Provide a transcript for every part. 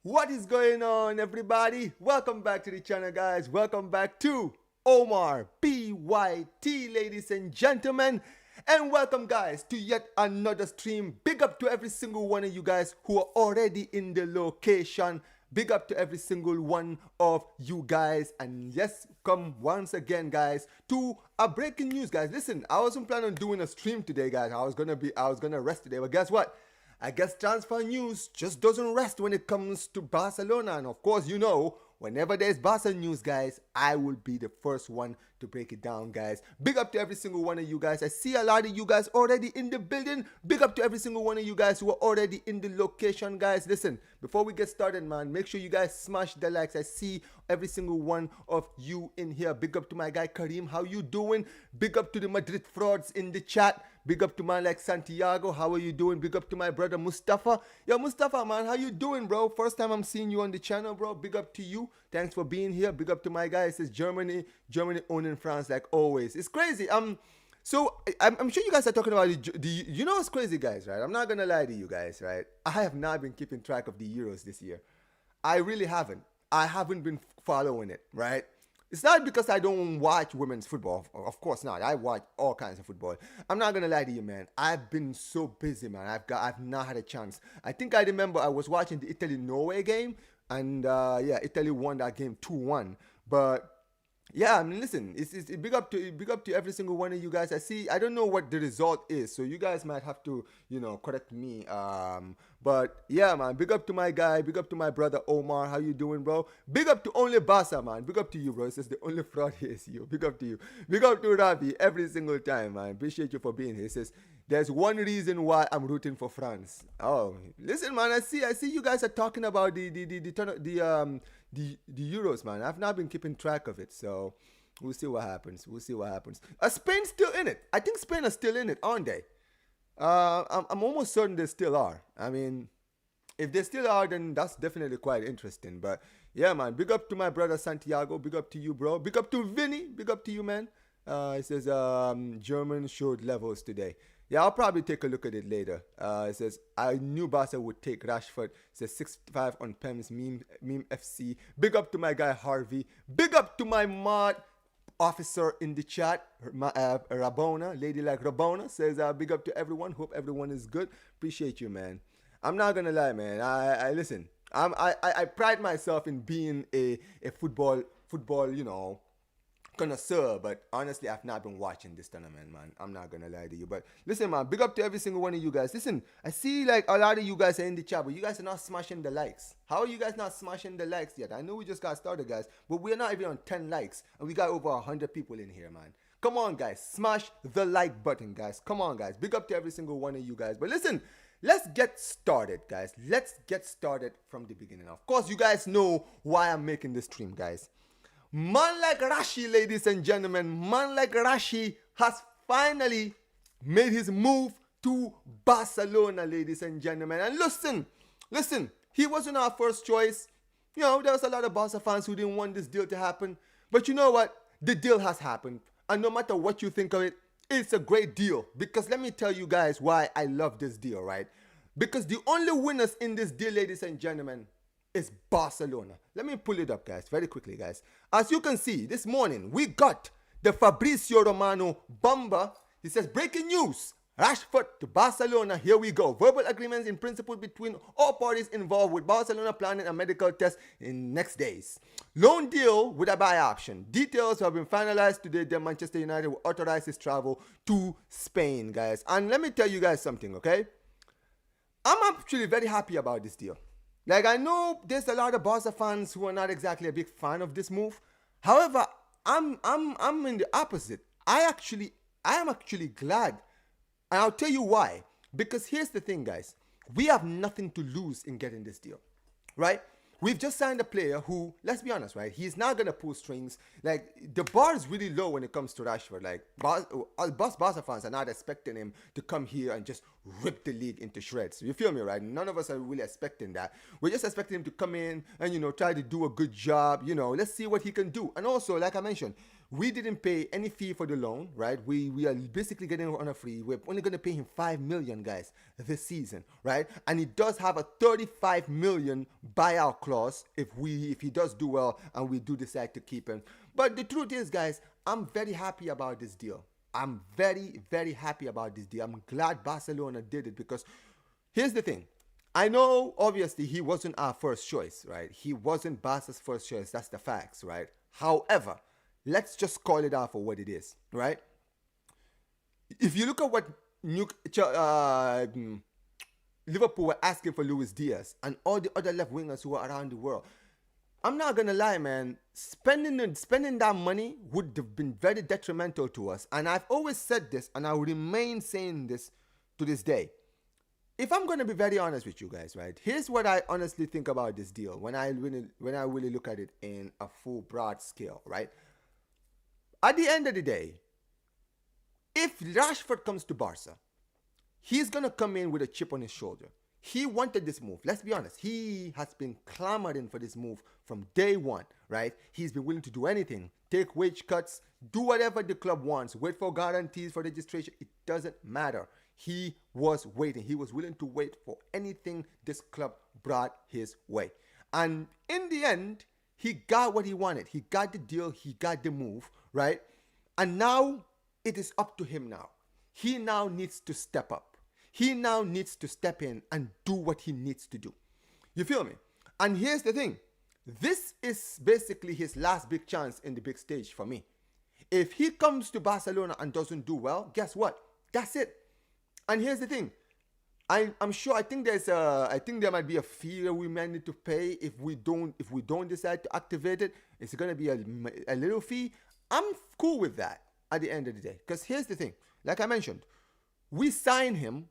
What is going on, everybody? Welcome back to the channel, guys. Welcome back to Omar BYT, ladies and gentlemen. And welcome, guys, to yet another stream. Big up to every single one of you guys who are already in the location. Big up to every single one of you guys. And yes, come once again, guys, to a breaking news, guys. Listen, I wasn't planning on doing a stream today, guys. I was gonna rest today, but guess what? I guess transfer news just doesn't rest when it comes to Barcelona. And of course, you know, whenever there's Barca news, guys, I will be the first one to break it down, guys. Big up to every single one of you guys. I see a lot of you guys already in the building. Big up to every single one of you guys who are already in the location, guys. Listen, before we get started, man, make sure you guys smash the likes. I see every single one of you in here. Big up to my guy Kareem. How you doing? Big up to the Madrid frauds in the chat. Big up to man like Santiago. How are you doing? Big up to my brother Mustafa. Yo, Mustafa, man, how you doing, bro? First time I'm seeing you on the channel, bro. Big up to you. Thanks for being here. Big up to my guy. It says Germany owning France like always. It's crazy. So I'm sure you guys are talking about you know what's crazy, guys, right? I'm not gonna lie to you guys, right? I have not been keeping track of the Euros this year. I really haven't. I haven't been following it, right? It's not because I don't watch women's football. Of course not. I watch all kinds of football. I'm not gonna lie to you, man. I've been so busy, man. I've not had a chance. I think I remember I was watching the Italy-Norway game, and yeah, Italy won that game 2-1. But yeah, I mean, listen, it's big up to every single one of you guys. I don't know what the result is, so you guys might have to, you know, correct me. But yeah, man, big up to my guy, big up to my brother Omar. How you doing, bro? Big up to only Barca, man. Big up to you, bro. It says the only fraud here is you. Big up to you. Big up to Ravi every single time, man. Appreciate you for being here. It says there's one reason why I'm rooting for France. Oh, listen, man. I see you guys are talking about the Euros, man. I've not been keeping track of it, so we'll see what happens. We'll see what happens. Spain's still in it. I think Spain are still in it, aren't they? I'm almost certain they still are. I mean, if they still are, then that's definitely quite interesting. But yeah, man, big up to my brother Santiago. Big up to you, bro. Big up to Vinny. Big up to you, man. It says German showed levels today. Yeah, I'll probably take a look at it later. It says, I knew Barca would take Rashford. It says 65 on PEMS, meme FC. Big up to my guy Harvey. Big up to my mod officer in the chat, Rabona. Lady like Rabona says, big up to everyone. Hope everyone is good. Appreciate you, man. I'm not going to lie, man. I listen. I pride myself in being a football, you know, connoisseur, but honestly, I've not been watching this tournament, man. I'm not gonna lie to you, but listen, man, big up to every single one of you guys. Listen, I see like a lot of you guys are in the chat, but you guys are not smashing the likes. How are you guys not smashing the likes yet? I know we just got started, guys, but we're not even on 10 likes, and we got over 100 people in here, man. Come on, guys, smash the like button, guys. Come on, guys. Big up to every single one of you guys. But listen, let's get started, guys. Let's get started from the beginning. Of course, you guys know why I'm making this stream, guys. Man like Rashi, ladies and gentlemen, man like Rashi has finally made his move to Barcelona, ladies and gentlemen. And listen, he wasn't our first choice. You know, there was a lot of Barca fans who didn't want this deal to happen. But you know what? The deal has happened. And no matter what you think of it, it's a great deal. Because let me tell you guys why I love this deal, right? Because the only winners in this deal, ladies and gentlemen, is Barcelona. Let me pull it up, guys, very quickly, guys. As you can see, this morning, we got the Fabrizio Romano bomber. He says, breaking news, Rashford to Barcelona. Here we go. Verbal agreements in principle between all parties involved, with Barcelona planning a medical test in next days. Loan deal with a buy option. Details have been finalized today. Then Manchester United will authorize his travel to Spain, guys. And let me tell you guys something, okay? I'm actually very happy about this deal. Like, I know there's a lot of Barca fans who are not exactly a big fan of this move. However, I'm in the opposite. I am actually glad. And I'll tell you why. Because here's the thing, guys. We have nothing to lose in getting this deal, right? We've just signed a player who, let's be honest, right? He's not going to pull strings. Like, the bar is really low when it comes to Rashford. Like, Barca fans are not expecting him to come here and just rip the league into shreds. You feel me, right? None of us are really expecting that. We're just expecting him to come in and, try to do a good job. Let's see what he can do. And also, like I mentioned, we didn't pay any fee for the loan, right? We are basically getting on a free. We're only going to pay him $5 million, guys, this season, right? And he does have a $35 million buyout clause if he does do well and we do decide to keep him. But the truth is, guys, I'm very happy about this deal. I'm very, very happy about this deal. I'm glad Barcelona did it because here's the thing. I know, obviously, he wasn't our first choice, right? He wasn't Barca's first choice. That's the facts, right? However, let's just call it out for what it is, right? If you look at what Liverpool were asking for Luis Diaz and all the other left wingers who are around the world, I'm not gonna lie, man. Spending that money would have been very detrimental to us. And I've always said this, and I will remain saying this to this day. If I'm gonna be very honest with you guys, right? Here's what I honestly think about this deal when I really look at it in a full broad scale, right? At the end of the day, if Rashford comes to Barca, he's gonna come in with a chip on his shoulder. He wanted this move. Let's be honest. He has been clamoring for this move from day one, right? He's been willing to do anything. Take wage cuts, do whatever the club wants, wait for guarantees for registration. It doesn't matter. He was waiting. He was willing to wait for anything this club brought his way. And in the end, he got what he wanted. He got the deal. He got the move, right? And now it is up to him now. He now needs to step up. He now needs to step in and do what he needs to do. You feel me? And here's the thing. This is basically his last big chance in the big stage for me. If he comes to Barcelona and doesn't do well, guess what? That's it. And here's the thing. I'm sure. I think there might be a fee that we might need to pay if we don't decide to activate it. It's gonna be a little fee. I'm cool with that at the end of the day. Because here's the thing. Like I mentioned, we sign him.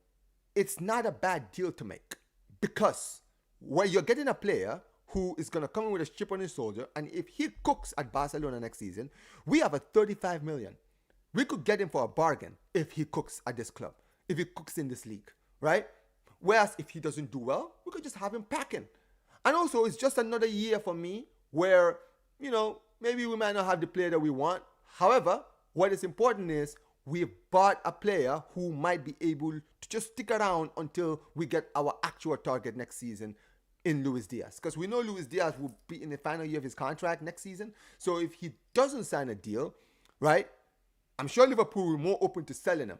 It's not a bad deal to make because when you're getting a player who is going to come in with a chip on his shoulder, and if he cooks at Barcelona next season, we have a $35 million. We could get him for a bargain if he cooks at this club, if he cooks in this league, right? Whereas if he doesn't do well, we could just have him packing. And also, it's just another year for me where, maybe we might not have the player that we want. However, what is important is we've bought a player who might be able to just stick around until we get our actual target next season in Luis Diaz. Because we know Luis Diaz will be in the final year of his contract next season. So if he doesn't sign a deal, right, I'm sure Liverpool will be more open to selling him,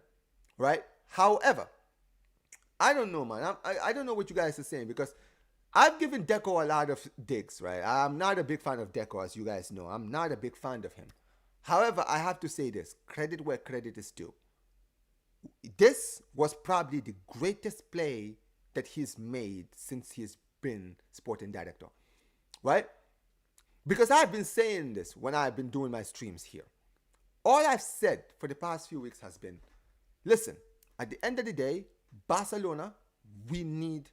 right? However, I don't know, man. I don't know what you guys are saying because I've given Deco a lot of digs, right? I'm not a big fan of Deco, as you guys know. I'm not a big fan of him. However, I have to say this, credit where credit is due. This was probably the greatest play that he's made since he's been sporting director, right? Because I've been saying this when I've been doing my streams here. All I've said for the past few weeks has been, listen, at the end of the day, Barcelona, we need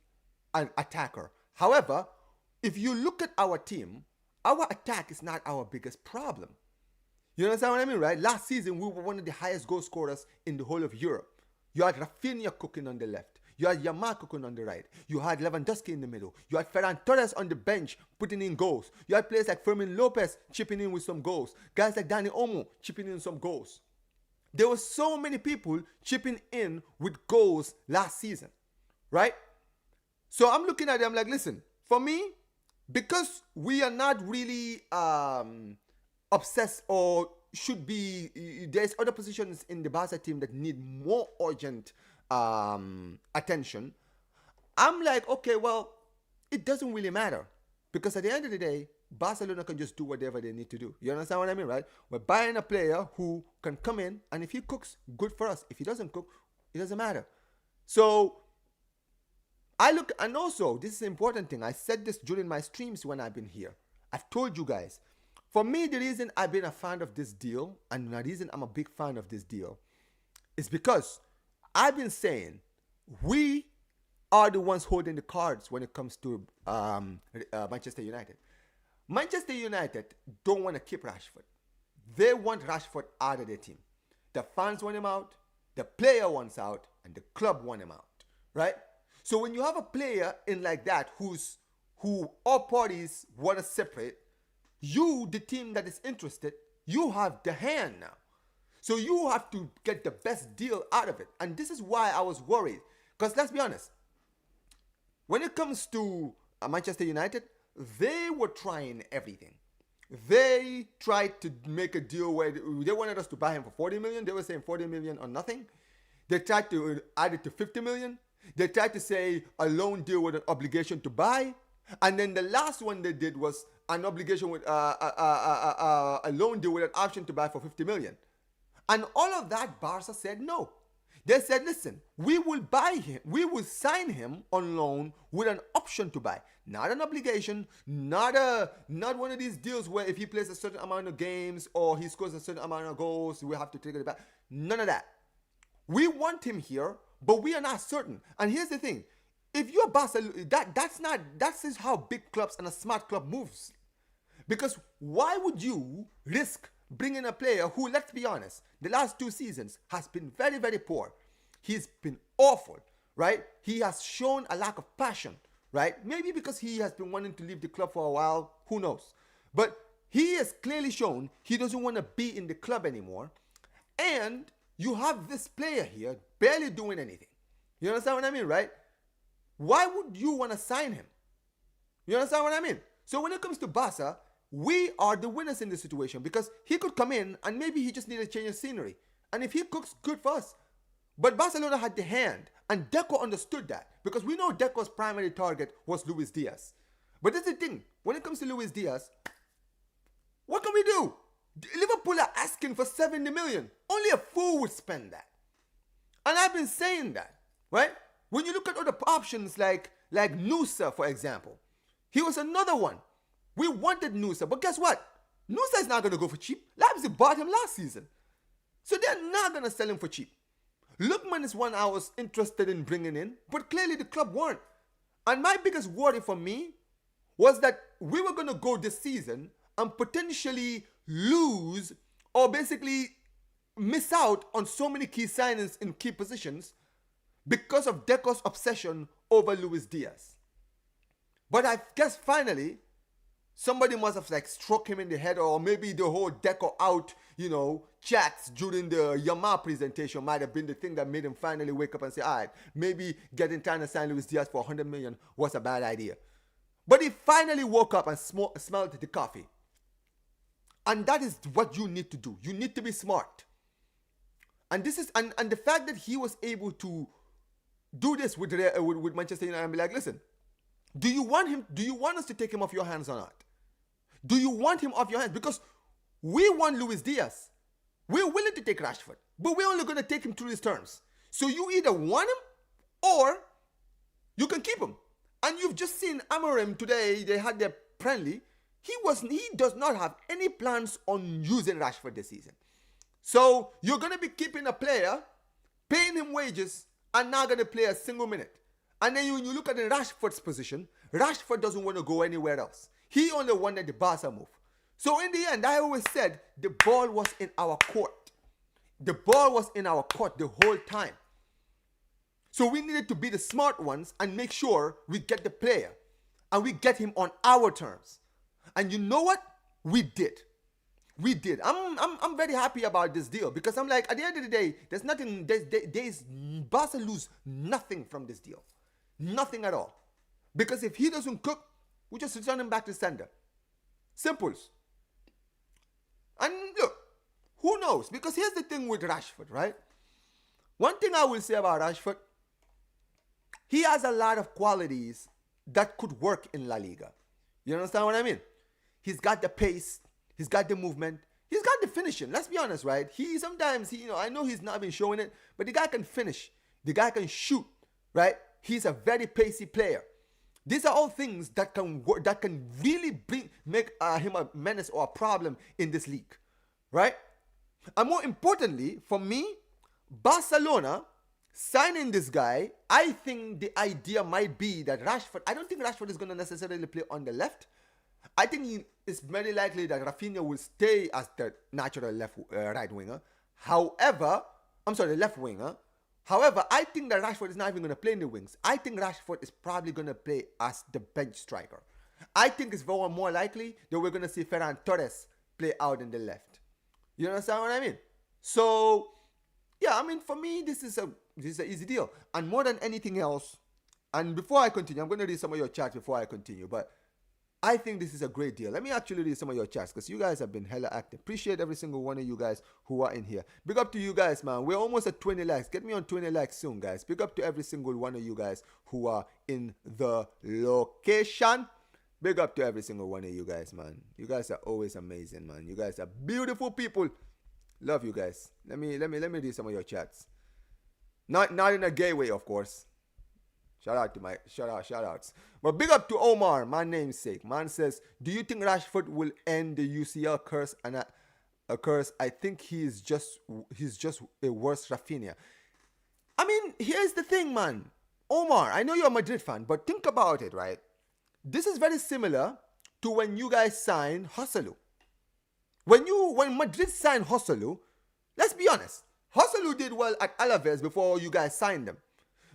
an attacker. However, if you look at our team, our attack is not our biggest problem. You understand what I mean, right? Last season, we were one of the highest goal scorers in the whole of Europe. You had Rafinha cooking on the left. You had Yamal cooking on the right. You had Lewandowski in the middle. You had Ferran Torres on the bench putting in goals. You had players like Fermin Lopez chipping in with some goals. Guys like Dani Olmo chipping in some goals. There were so many people chipping in with goals last season, right? So I'm looking at them like, listen, for me, because we are not really obsessed or should be, there's other positions in the Barca team that need more urgent attention. I'm like, okay, well, it doesn't really matter because at the end of the day, Barcelona can just do whatever they need to do. You understand what I mean, right? We're buying a player who can come in, and if he cooks, good for us. If he doesn't cook, it doesn't matter. So I look, and also, this is an important thing. I said this during my streams when I've been here. I've told you guys, for me, the reason I've been a fan of this deal, and the reason I'm a big fan of this deal, is because I've been saying we are the ones holding the cards when it comes to Manchester United. Manchester United don't want to keep Rashford. They want Rashford out of their team. The fans want him out, the player wants out, and the club want him out. right? So when you have a player in like that who all parties want to separate, you, the team that is interested, you have the hand now. So you have to get the best deal out of it. And this is why I was worried. Because let's be honest, when it comes to Manchester United, they were trying everything. They tried to make a deal where they wanted us to buy him for 40 million. They were saying 40 million or nothing. They tried to add it to 50 million. They tried to say a loan deal with an obligation to buy. And then the last one they did was an obligation with a loan deal with an option to buy for 50 million. And all of that, Barca said no. They said, listen, we will buy him, we will sign him on loan with an option to buy. Not an obligation, not one of these deals where if he plays a certain amount of games or he scores a certain amount of goals, we have to take it back. None of that. We want him here, but we are not certain. And here's the thing. If you're Barcelona, that's is how big clubs and a smart club moves. Because why would you risk bringing a player who, let's be honest, the last 2 seasons has been very, very poor. He's been awful, right? He has shown a lack of passion, right? Maybe because he has been wanting to leave the club for a while, who knows? But he has clearly shown he doesn't want to be in the club anymore. And you have this player here barely doing anything. You understand what I mean, right? Why would you want to sign him? You understand what I mean? So when it comes to Barca, we are the winners in this situation because he could come in and maybe he just needed a change of scenery. And if he cooks, good for us. But Barcelona had the hand, and Deco understood that because we know Deco's primary target was Luis Diaz. But that's the thing. When it comes to Luis Diaz, what can we do? Liverpool are asking for 70 million. Only a fool would spend that. And I've been saying that, right? When you look at other options like Nusa, for example, he was another one. We wanted Nusa, but guess what? Nusa is not going to go for cheap. Leipzig bought him last season. So they're not going to sell him for cheap. Lookman is one I was interested in bringing in, but clearly the club weren't. And my biggest worry for me was that we were going to go this season and potentially lose or basically miss out on so many key signings in key positions because of Deco's obsession over Luis Diaz. But I guess finally, somebody must have struck him in the head, or maybe the whole Deco out, chats during the Yamaha presentation might have been the thing that made him finally wake up and say, all right, maybe trying to sign Luis Diaz for 100 million was a bad idea. But he finally woke up and smelled the coffee. And that is what you need to do. You need to be smart. And this is and the fact that he was able to do this with Manchester United and be like, listen, do you want us to take him off your hands or not? Do you want him off your hands? Because we want Luis Diaz. We're willing to take Rashford, but we're only going to take him through these terms. So you either want him or you can keep him. And you've just seen Amorim today, they had their friendly. He does not have any plans on using Rashford this season. So you're going to be keeping a player, paying him wages, and not going to play a single minute. And then when you look at the Rashford's position, Rashford doesn't want to go anywhere else. He only wanted the Barca move. So in the end, I always said the ball was in our court. The ball was in our court the whole time. So we needed to be the smart ones and make sure we get the player. And we get him on our terms. And you know what? We did. We did. I'm very happy about this deal because I'm like, at the end of the day, there's nothing, Barca lose nothing from this deal. Nothing at all. Because if he doesn't cook, we just return him back to sender. Simples. And look, who knows? Because here's the thing with Rashford, right? One thing I will say about Rashford, he has a lot of qualities that could work in La Liga. You understand what I mean? He's got the pace. He's got the movement. He's got the finishing. Let's be honest, right? I know he's not been showing it, but the guy can finish. The guy can shoot, right? He's a very pacey player. These are all things that can work, that can really make him a menace or a problem in this league, right? And more importantly, for me, Barcelona signing this guy, I think the idea might be that I don't think Rashford is going to necessarily play on the left. I think it's very likely that Rafinha will stay as the natural right winger. However, the left winger. However, I think that Rashford is not even going to play in the wings. I think Rashford is probably going to play as the bench striker. I think it's very more likely that we're going to see Ferran Torres play out in the left. You understand what I mean? So, yeah, I mean, for me, this is an easy deal. And more than anything else, and before I continue, I'm going to read some of your chats before I continue, but I think this is a great deal. Let me actually read some of your chats because you guys have been hella active. Appreciate every single one of you guys who are in here. Big up to you guys, man. We're almost at 20 likes. Get me on 20 likes soon, guys. Big up to every single one of you guys who are in the location. Big up to every single one of you guys, man. You guys are always amazing, man. You guys are beautiful people. Love you guys. Let me read some of your chats. Not in a gay way, of course. Shout outs. But big up to Omar, my namesake. Man says, do you think Rashford will end the UCL curse and a curse? I think he's just a worse Rafinha. I mean, here's the thing, man. Omar, I know you're a Madrid fan, but think about it, right? This is very similar to when you guys signed Joselu. When Madrid signed Joselu, let's be honest, Joselu did well at Alaves before you guys signed him.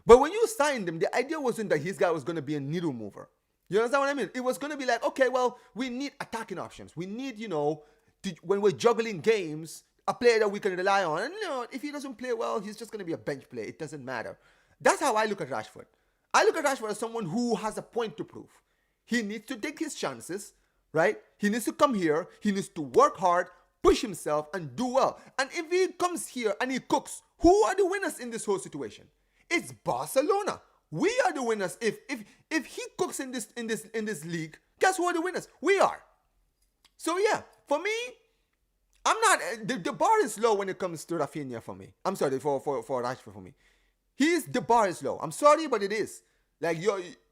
But when you signed him, the idea wasn't that his guy was going to be a needle mover. You understand what I mean? It was going to be like, okay, well, we need attacking options. We need, when we're juggling games, a player that we can rely on. And, if he doesn't play well, he's just going to be a bench player. It doesn't matter. That's how I look at Rashford. I look at Rashford as someone who has a point to prove. He needs to take his chances, right? He needs to come here. He needs to work hard, push himself, and do well. And if he comes here and he cooks, who are the winners in this whole situation? It's Barcelona. We are the winners. If he cooks in this league, guess who are the winners? We are. So yeah, for me, I'm not. The bar is low when it comes to Rafinha for me. I'm sorry for Rashford for me. The bar is low. I'm sorry, but it is. Like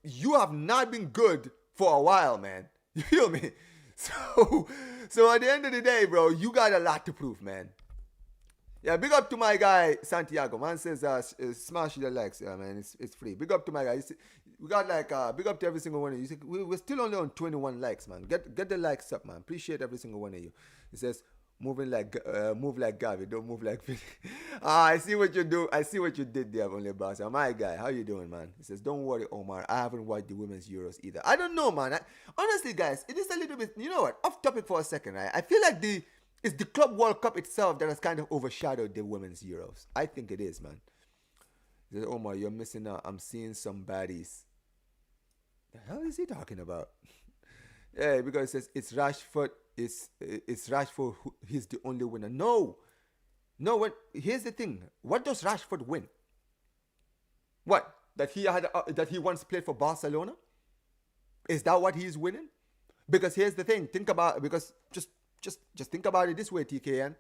you have not been good for a while, man. You feel me? So at the end of the day, bro, you got a lot to prove, man. Yeah, big up to my guy Santiago. Man says smash the likes, yeah, man. It's free. Big up to my guy. We got big up to every single one of you. We're still only on 21 likes, man. Get the likes up, man. Appreciate every single one of you. He says move like Gavi, don't move like Philly. I see what you do. I see what you did there, only Barça. My guy, how you doing, man? He says, don't worry, Omar. I haven't watched the women's Euros either. I don't know, man. Honestly, guys, it is a little bit. You know what? Off topic for a second, right? I feel like it's the Club World Cup itself that has kind of overshadowed the women's Euros. I think it is, man. He says, Omar, you're missing out. I'm seeing some baddies. The hell is he talking about? Yeah, because it says it's Rashford. It's Rashford. He's the only winner. No. Here's the thing. What does Rashford win? What? That he once played for Barcelona? Is that what he's winning? Because here's the thing. Just think about it this way, TKN.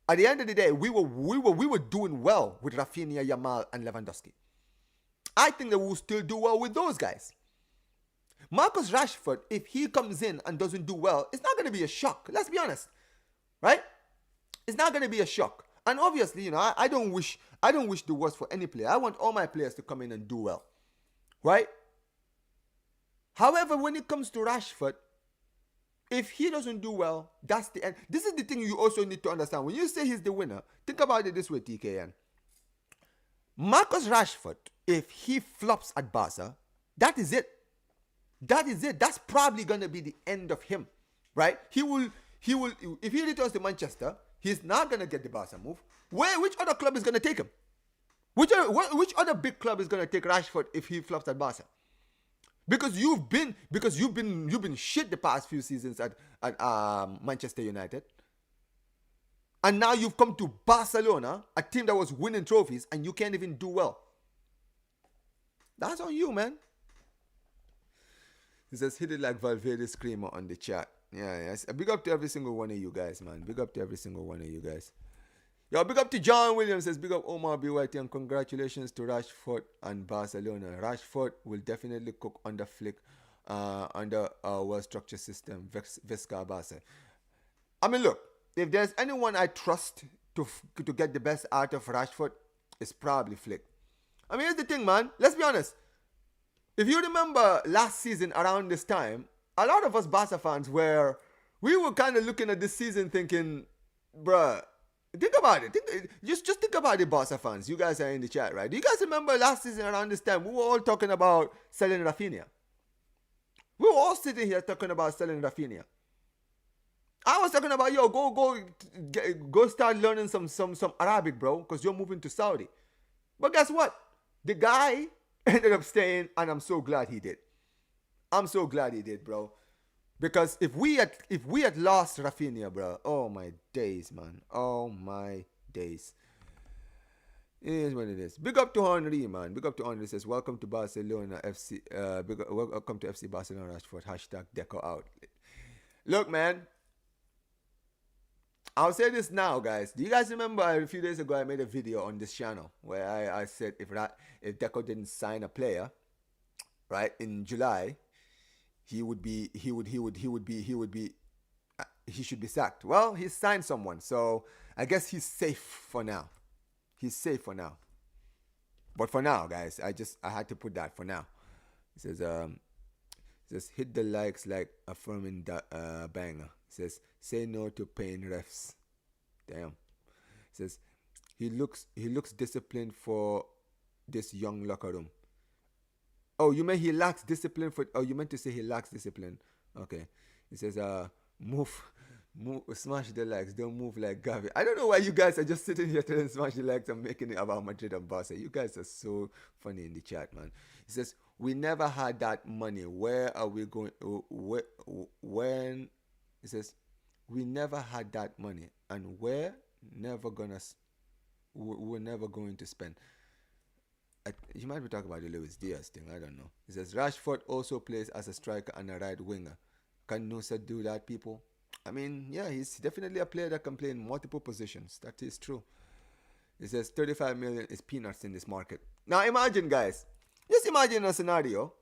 At the end of the day, we were doing well with Rafinha, Yamal, and Lewandowski. I think that we'll still do well with those guys. Marcus Rashford, if he comes in and doesn't do well, it's not going to be a shock. Let's be honest, right? It's not going to be a shock. And obviously, I don't wish the worst for any player. I want all my players to come in and do well, right? However, when it comes to Rashford, if he doesn't do well, that's the end. This is the thing you also need to understand. When you say he's the winner, think about it this way, TKN. Marcus Rashford, if he flops at Barca, that is it. That is it. That's probably going to be the end of him, right? He will, if he returns to Manchester, he's not going to get the Barca move. Which other club is going to take him? Which other big club is going to take Rashford if he flops at Barca? Because you've been shit the past few seasons at Manchester United. And now you've come to Barcelona, a team that was winning trophies, and you can't even do well. That's on you, man. He says, hit it like Valverde Screamer on the chat. Yeah, yes. Big up to every single one of you guys, man. Big up to every single one of you guys. Yo, big up to John Williams. Says, big up Omar BYT and congratulations to Rashford and Barcelona. Rashford will definitely cook under Flick, under our well-structured system, Vesca Barca. I mean, look, if there's anyone I trust to get the best out of Rashford, it's probably Flick. I mean, here's the thing, man. Let's be honest. If you remember last season around this time, a lot of us Barca fans we were kind of looking at this season thinking, bruh, Think about it. Just think about it, Barca fans. You guys are in the chat, right? Do you guys remember last season around this time we were all talking about selling Rafinha? We were all sitting here talking about selling Rafinha. I was talking about go start learning some Arabic, bro, because you're moving to Saudi. But guess what? The guy ended up staying, and I'm so glad he did. I'm so glad he did, bro. Because if we had lost Rafinha, bro, oh my days, man, oh my days. It is what it is. Big up to Henry, man. Big up to Henry. Says welcome to Barcelona FC. Welcome to FC Barcelona Rashford. Hashtag Deco out. Look, man. I'll say this now, guys. Do you guys remember a few days ago I made a video on this channel where I said if Deco didn't sign a player, right, in July, he should be sacked. Well, he signed someone, so I guess he's safe for now. He's safe for now. But for now, guys, I had to put that for now. It says hit the likes like a firming banger. It says say no to paying refs. Damn. It says he looks disciplined for this young locker room. Oh, you meant he lacks discipline for? Oh, you meant to say he lacks discipline. Okay. It says move, smash the likes. Don't move like Gavi. I don't know why you guys are just sitting here telling smash the likes and making it about Madrid and Barca. You guys are so funny in the chat, man. It says we never had that money. Where are we going? When it says we never had that money, and we're never going to spend. You might be talking about the Luis Diaz thing. I don't know. It says Rashford also plays as a striker and a right winger. Can Nusa do that, people? I mean, yeah, he's definitely a player that can play in multiple positions. That is true. It says 35 million is peanuts in this market. Now imagine, guys. Just imagine a scenario.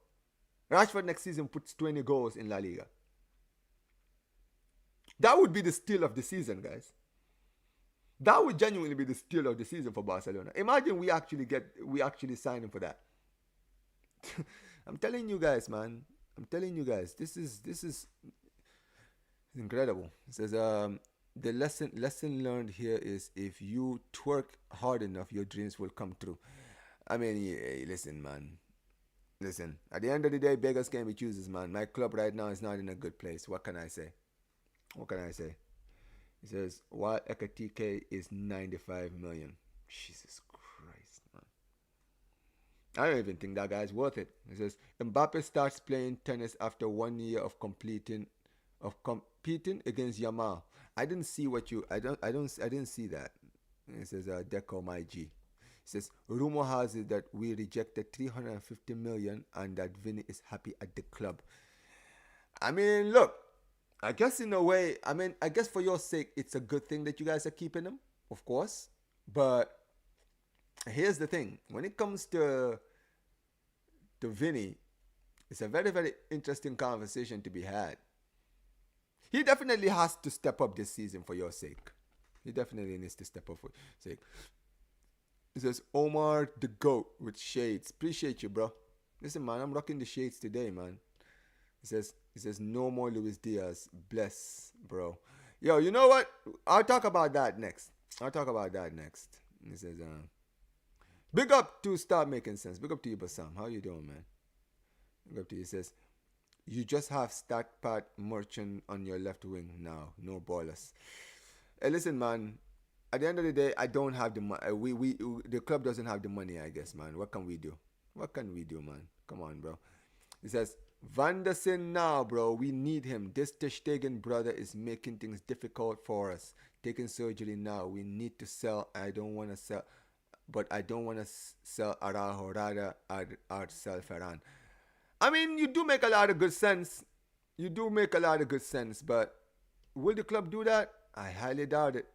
Rashford next season puts 20 goals in La Liga. That would be the steal of the season, guys. That would genuinely be the steal of the season for Barcelona. Imagine we actually sign him for that. I'm telling you guys, man. I'm telling you guys, this is incredible. It says the lesson learned here is if you twerk hard enough, your dreams will come true. I mean, yeah, listen, man. Listen, at the end of the day, beggars can't be choosers, man. My club right now is not in a good place. What can I say? What can I say? It says, while Ekatike is 95 million. Jesus Christ, man. I don't even think that guy's worth it. It says, Mbappe starts playing tennis after 1 year of competing against Yamal. I didn't see I didn't see that. It says, Deco my G. It says, rumor has it that we rejected 350 million and that Vinny is happy at the club. I mean, look. I guess in a way, I guess for your sake, it's a good thing that you guys are keeping him, of course. But here's the thing. When it comes to Vinny, it's a very, very interesting conversation to be had. He definitely has to step up this season for your sake. He definitely needs to step up for your sake. It says, Omar the GOAT with shades. Appreciate you, bro. Listen, man, I'm rocking the shades today, man. It says no more Luis Diaz. Bless, bro. Yo, you know what? I'll talk about that next. It says, big up to Start Making Sense. Big up to you, Bassam. How you doing, man? Big up to you. It says, you just have Stat Pat Merchant on your left wing now. No ballers. Hey, listen, man. At the end of the day, I don't have the money. The club doesn't have the money, I guess, man. What can we do? Man? Come on, bro. It says, Van der Sar now, bro. We need him. This Ter Stegen brother is making things difficult for us. Taking surgery now. We need to sell. I don't want to sell Araujo. Rather, I'd sell Ferran. I mean, you do make a lot of good sense. But will the club do that? I highly doubt it.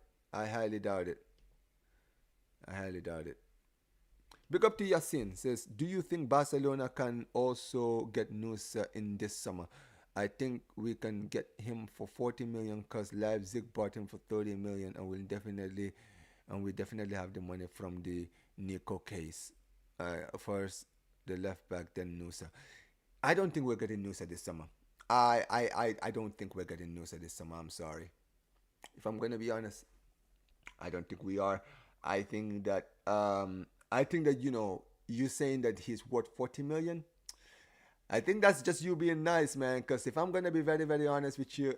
Big up to Yassin. Says, do you think Barcelona can also get Nusa in this summer? I think we can get him for 40 million because Leipzig bought him for 30 million and we definitely have the money from the Nico case. First the left back, then Nusa. I don't think we're getting Nusa this summer. I don't think we're getting Nusa this summer. I'm sorry. If I'm gonna be honest, I don't think we are. I think that you saying that he's worth 40 million. I think that's just you being nice, man. Because if I'm gonna be very, very honest with you,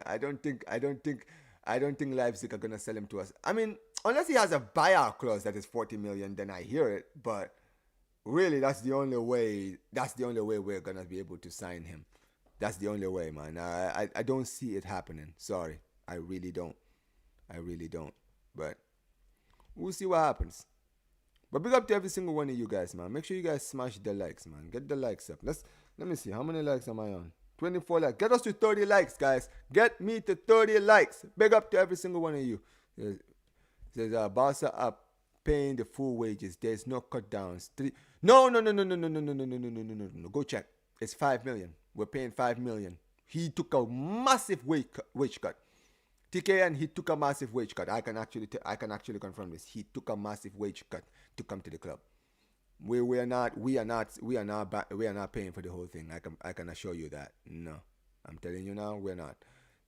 I don't think Leipzig are gonna sell him to us. I mean, unless he has a buyout clause that is 40 million, then I hear it. But really, that's the only way. That's the only way we're gonna be able to sign him. That's the only way, man. I don't see it happening. Sorry, I really don't. I really don't. But we'll see what happens. But big up to every single one of you guys, man. Make sure you guys smash the likes, man. Get the likes up. Let me see. How many likes am I on? 24 likes. Get us to 30 likes, guys. Get me to 30 likes. Big up to every single one of you. It says Barca are paying the full wages. There's no cut downs. No. Go check. It's 5 million. We're paying 5 million. He took a massive wage cut. TKN, he took a massive wage cut. I can actually confirm this. He took a massive wage cut to come to the club. We are not paying for the whole thing. I can assure you that. No, I'm telling you now, we're not.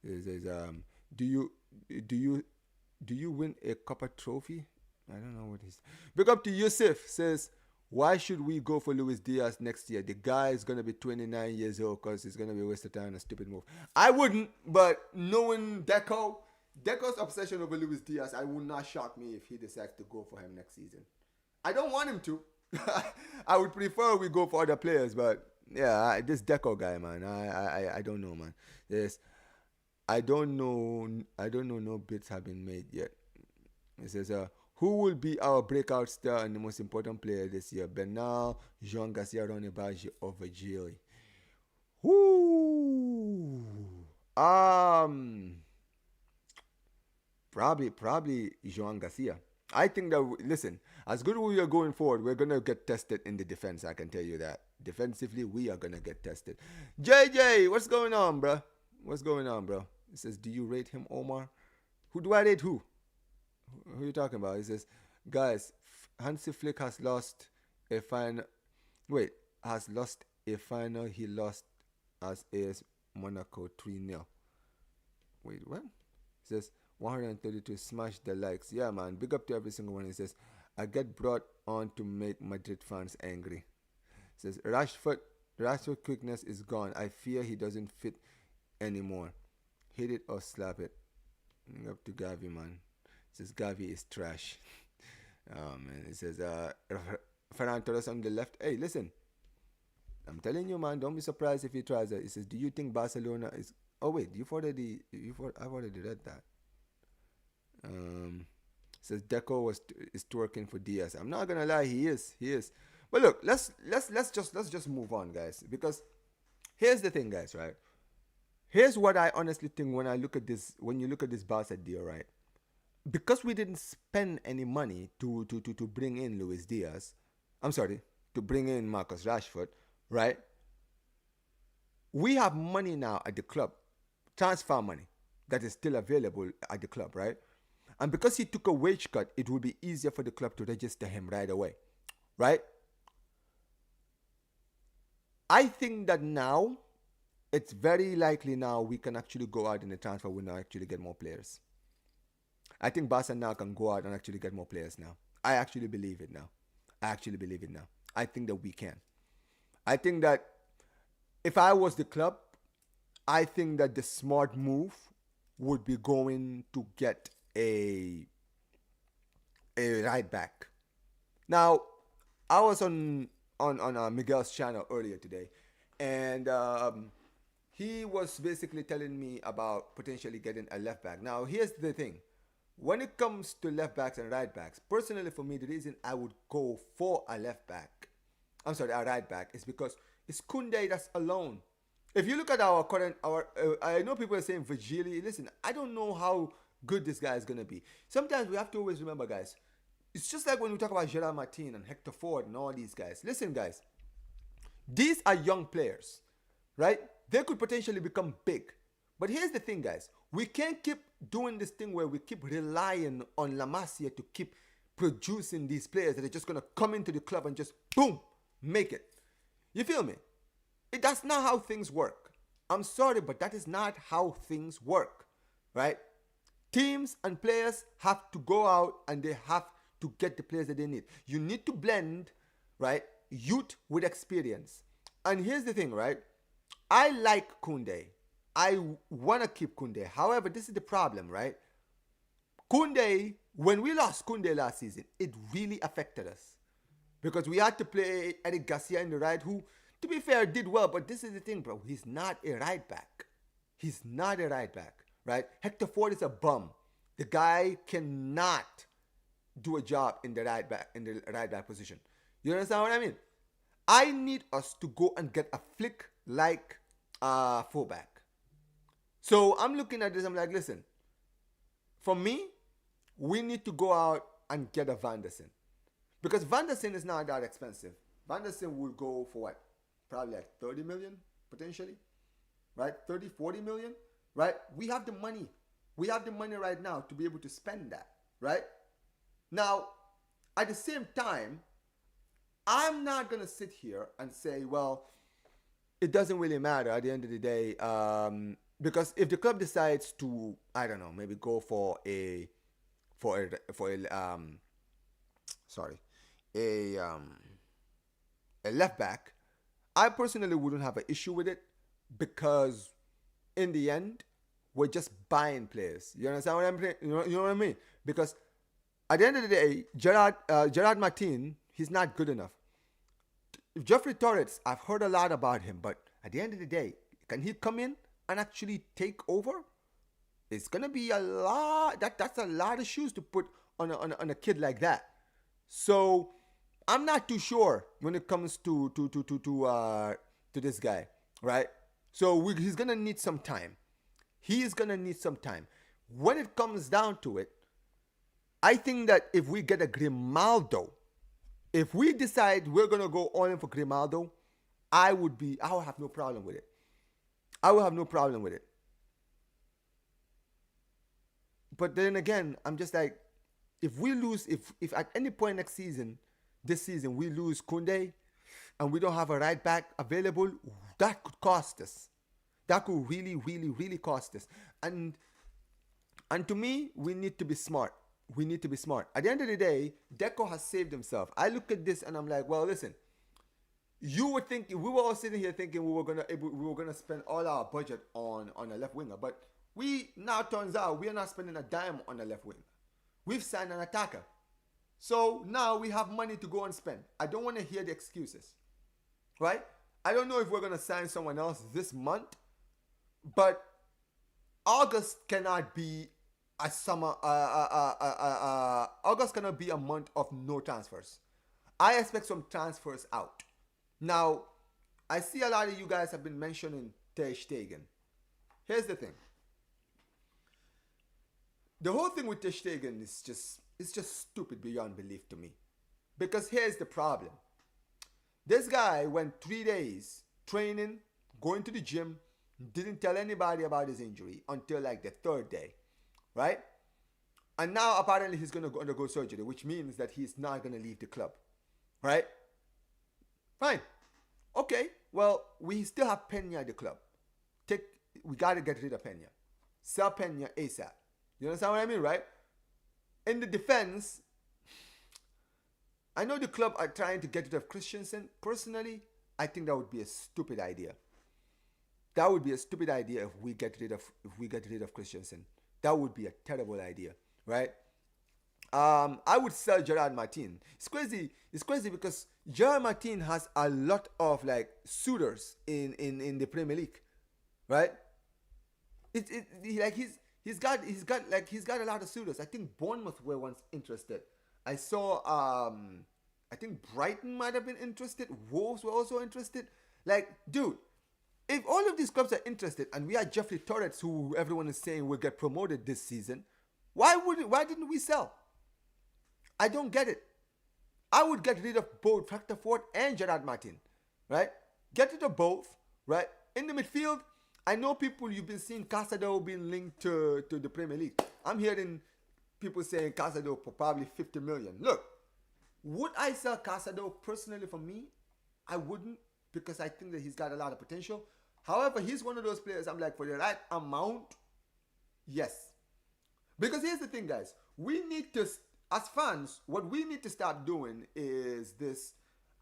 Do you win a copper trophy? I don't know what it is. Big up to Yusuf. Says, why should we go for Luis Diaz next year? The guy is gonna be 29 years old because it's gonna be a waste of time and a stupid move. I wouldn't, but knowing Deco's obsession over Luis Diaz, I would not shock me if he decides to go for him next season. I don't want him to. I would prefer we go for other players, but yeah, this Deco guy, man, I don't know, man. I don't know. No bids have been made yet. It says, who will be our breakout star and the most important player this year? Bernal, Jean Garcia, Ronnie Baggio, or Virgili? Whoo! Probably Jean Garcia. I think that, listen, as good as we are going forward, we're going to get tested in the defense. I can tell you that. Defensively, we are going to get tested. JJ, what's going on, bro? What's going on, bro? It says, do you rate him, Omar? Who do I rate who? Who are you talking about? He says, guys, Hansi Flick has lost a final. Wait, has lost a final. He lost as AS Monaco 3-0. Wait, what? He says, 132, smash the likes. Yeah, man, big up to every single one. He says, I get brought on to make Madrid fans angry. He says, Rashford quickness is gone. I fear he doesn't fit anymore. Hit it or slap it. Big up to Gavi, man. It says Gavi is trash. Oh man. It says Ferran Torres on the left. Hey, listen. I'm telling you, man, don't be surprised if he tries it. It says, do you think Barcelona is... Oh wait, I've already read that. It says Deco is twerking for Diaz. I'm not gonna lie, he is. But look, let's just move on, guys. Because here's the thing, guys, right? Here's what I honestly think when you look at this Barca deal, right? Because we didn't spend any money to bring in Luis Diaz, to bring in Marcus Rashford, right? We have money now at the club, transfer money, that is still available at the club, right? And because he took a wage cut, it will be easier for the club to register him right away, right? I think that now, it's very likely now we can actually go out in the transfer window and actually get more players. I think Barca now can go out and actually get more players now. I actually believe it now. I think that we can. I think that if I was the club, I think that the smart move would be going to get a right back. Now, I was on Miguel's channel earlier today, and he was basically telling me about potentially getting a left back. Now, here's the thing. When it comes to left backs and right backs, personally for me, the reason I would go for a right back is because it's Koundé that's alone. If you look at I know people are saying Virgili. Listen, I don't know how good this guy is going to be. Sometimes we have to always remember, guys, it's just like when we talk about Gerard Martin and Hector Ford and all these guys. Listen, guys, these are young players, right? They could potentially become big. But here's the thing, guys. We can't keep doing this thing where we keep relying on La Masia to keep producing these players that are just going to come into the club and just, boom, make it. You feel me? That's not how things work. I'm sorry, but that is not how things work, right? Teams and players have to go out and they have to get the players that they need. You need to blend, right, youth with experience. And here's the thing, right? I like Kunde. I want to keep Kunde. However, this is the problem, right? Kunde, when we lost Kunde last season, it really affected us. Because we had to play Eric Garcia in the right, who, to be fair, did well. But this is the thing, bro. He's not a right back. He's not a right back, right? Hector Ford is a bum. The guy cannot do a job in the right back position. You understand what I mean? I need us to go and get a flick like fullback. So I'm looking at this. I'm like, listen. For me, we need to go out and get a Vanderson. Because Vanderson is not that expensive. Vanderson will go for what? Probably like 30 million, potentially. Right? 30, 40 million. Right? We have the money. We have the money right now to be able to spend that. Right? Now, at the same time, I'm not going to sit here and say, well, it doesn't really matter at the end of the day. Because if the club decides to, I don't know, maybe go for a left back, I personally wouldn't have an issue with it, because in the end, we're just buying players. You understand what I'm saying? You know what I mean? Because at the end of the day, Gerard Martin, he's not good enough. Jeffrey Torres, I've heard a lot about him, but at the end of the day, can he come in and actually take over? It's gonna be a lot. That's a lot of shoes to put on a kid like that. So I'm not too sure when it comes to this guy, right? So he's gonna need some time. He is gonna need some time. When it comes down to it, I think that if we get a Grimaldo, if we decide we're gonna go all in for Grimaldo, I would have no problem with it. I will have no problem with it. But then again, I'm just like, if we lose, if at any point this season, we lose Kunde and we don't have a right back available, that could cost us. That could really, really, really cost us. And to me, we need to be smart. We need to be smart. At the end of the day, Deco has saved himself. I look at this and I'm like, well, listen. We were all sitting here thinking we were gonna spend all our budget on a left winger, but turns out we are not spending a dime on a left winger. We've signed an attacker, so now we have money to go and spend. I don't want to hear the excuses, right? I don't know if we're gonna sign someone else this month, but August cannot be a summer. August cannot be a month of no transfers. I expect some transfers out. Now, I see a lot of you guys have been mentioning Ter Stegen. Here's the thing. The whole thing with Ter Stegen is just stupid beyond belief to me. Because here's the problem. This guy went 3 days training, going to the gym, didn't tell anybody about his injury until like the 3rd day, right? And now apparently he's going to undergo surgery, which means that he's not going to leave the club, right? Fine. Okay. Well, we still have Pena at the club. We got to get rid of Pena. Sell Pena ASAP. You understand what I mean, right? In the defense, I know the club are trying to get rid of Christensen. Personally, I think that would be a stupid idea. That would be a stupid idea if we get rid of Christensen. That would be a terrible idea, right? I would sell Gerard Martin. It's crazy because Gerard Martin has a lot of like suitors in the Premier League, right? He's got a lot of suitors. I think Bournemouth were once interested. I saw I think Brighton might have been interested. Wolves were also interested. Like, dude, if all of these clubs are interested and we had Jeffrey Torres, who everyone is saying will get promoted this season, why didn't we sell? I don't get it. I would get rid of both Hector Ford and Gerard Martin, right? Get rid of both, right? In the midfield, I know you've been seeing Casado being linked to the Premier League. I'm hearing people saying Casado for probably 50 million. Look, would I sell Casado personally? For me, I wouldn't, because I think that he's got a lot of potential. However, he's one of those players I'm like, for the right amount, yes. Because here's the thing, guys. We need to, as fans, what we need to start doing is this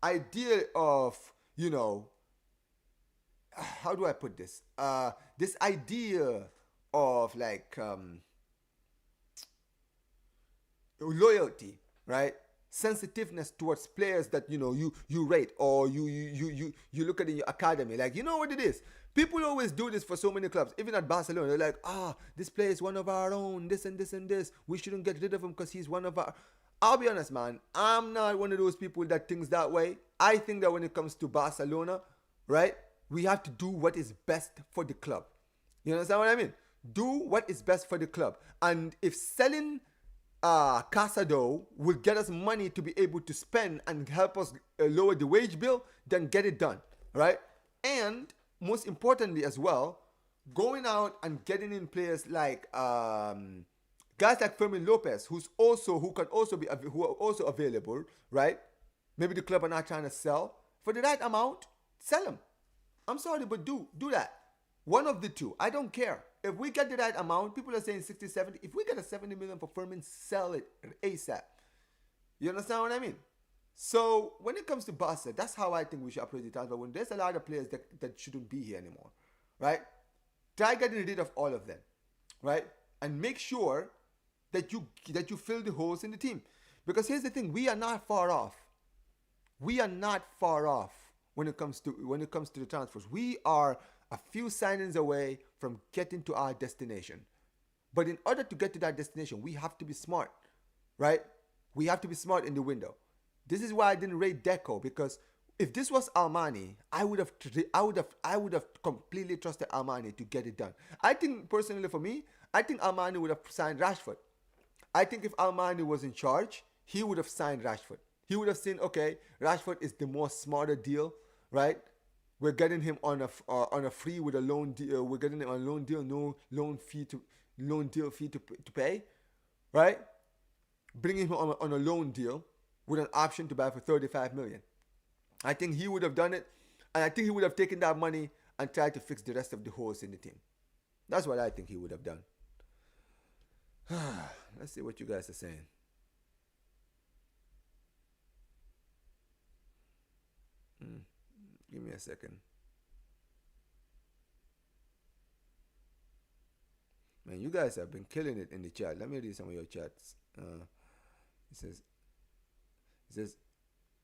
idea of, you know, how do I put this? This idea of like loyalty, right? Sensitiveness towards players that you rate, or you look at in your academy. Like, you know what it is. People always do this for so many clubs, even at Barcelona. They're like, this player is one of our own, this and this and this. We shouldn't get rid of him because he's one of our. I'll be honest, man. I'm not one of those people that thinks that way. I think that when it comes to Barcelona, right, we have to do what is best for the club. You understand what I mean? Do what is best for the club. And if selling Casado will get us money to be able to spend and help us lower the wage bill, then get it done, right? And most importantly as well, going out and getting in players like guys like Fermin Lopez, who are also available, right? Maybe the club are not trying to sell for the right amount. Sell them. I'm sorry, but do that. One of the two. I don't care. If we get the right amount, people are saying 60, 70. If we get a 70 million for Fermin, sell it ASAP. You understand what I mean? So when it comes to Barca, that's how I think we should approach the transfer. When there's a lot of players that shouldn't be here anymore, right? Try getting rid of all of them, right? And make sure that you fill the holes in the team. Because here's the thing, we are not far off. We are not far off when it comes to the transfers. We are a few signings away from getting to our destination. But in order to get to that destination, we have to be smart, right? We have to be smart in the window. This is why I didn't rate Deco, because if this was Armani, I would have completely trusted Armani to get it done. I think personally for me, I think Armani would have signed Rashford. I think if Armani was in charge, he would have signed Rashford. He would have seen, okay, Rashford is the more smarter deal, right? We're getting him on a free with a loan deal. We're getting him on a loan deal, no loan deal fee to pay, right? Bringing him on a loan deal with an option to buy for 35 million. I think he would have done it, and I think he would have taken that money and tried to fix the rest of the holes in the team. That's what I think he would have done. Let's see what you guys are saying. Give me a second. Man, you guys have been killing it in the chat. Let me read some of your chats. It says,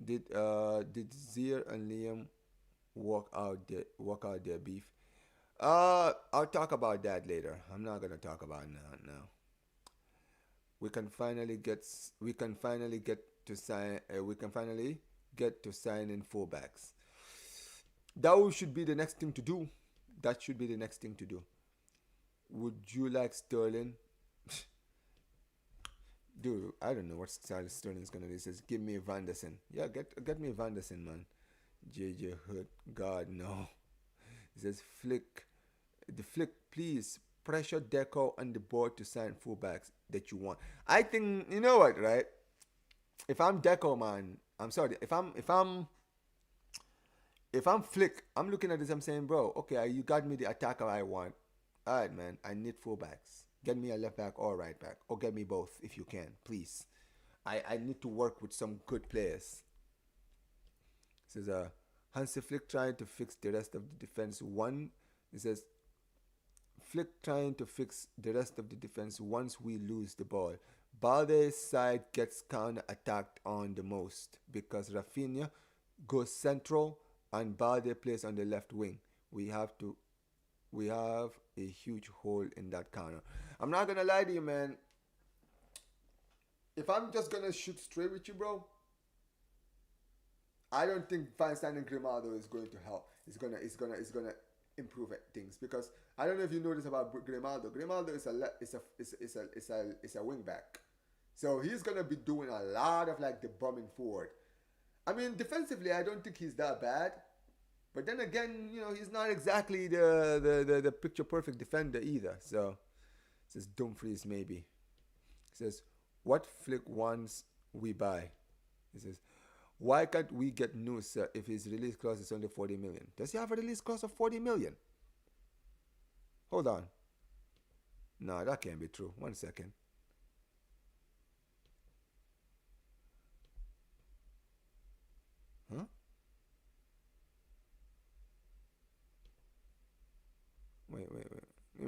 did Zier and Liam walk out their beef? I'll talk about that later. I'm not gonna talk about it now. We can finally get to sign in fullbacks. That should be the next thing to do. Would you like Sterling? Dude, I don't know what Sterling's gonna do. He says, give me Vanderson. Yeah, get me Vanderson, man. JJ Hood. God, no. He says, Flick, please pressure Deco on the board to sign fullbacks that you want. I think, you know what, right? If I'm Deco, man, I'm sorry. If I'm Flick, I'm looking at this, I'm saying, bro, okay, you got me the attacker I want. All right, man, I need fullbacks. Get me a left back or right back, or get me both if you can, please. I need to work with some good players. It says, Hansi Flick trying to fix the rest of the defense. It says, Flick trying to fix the rest of the defense once we lose the ball. Balde's side gets counter-attacked on the most because Rafinha goes central and Balde plays on the left wing. We have a huge hole in that corner. I'm not gonna lie to you, man. If I'm just gonna shoot straight with you, bro, I don't think signing Grimaldo is going to help. It's gonna improve things, because I don't know if you notice about Grimaldo. Grimaldo is a wing back, so he's gonna be doing a lot of like the bombing forward. I mean, defensively, I don't think he's that bad. But then again, he's not exactly the picture perfect defender either. So it says Dumfries maybe. It says, what Flick wants we buy? It says, why can't we get Nusa if his release clause is only 40 million? Does he have a release clause of 40 million? Hold on. No, that can't be true. 1 second.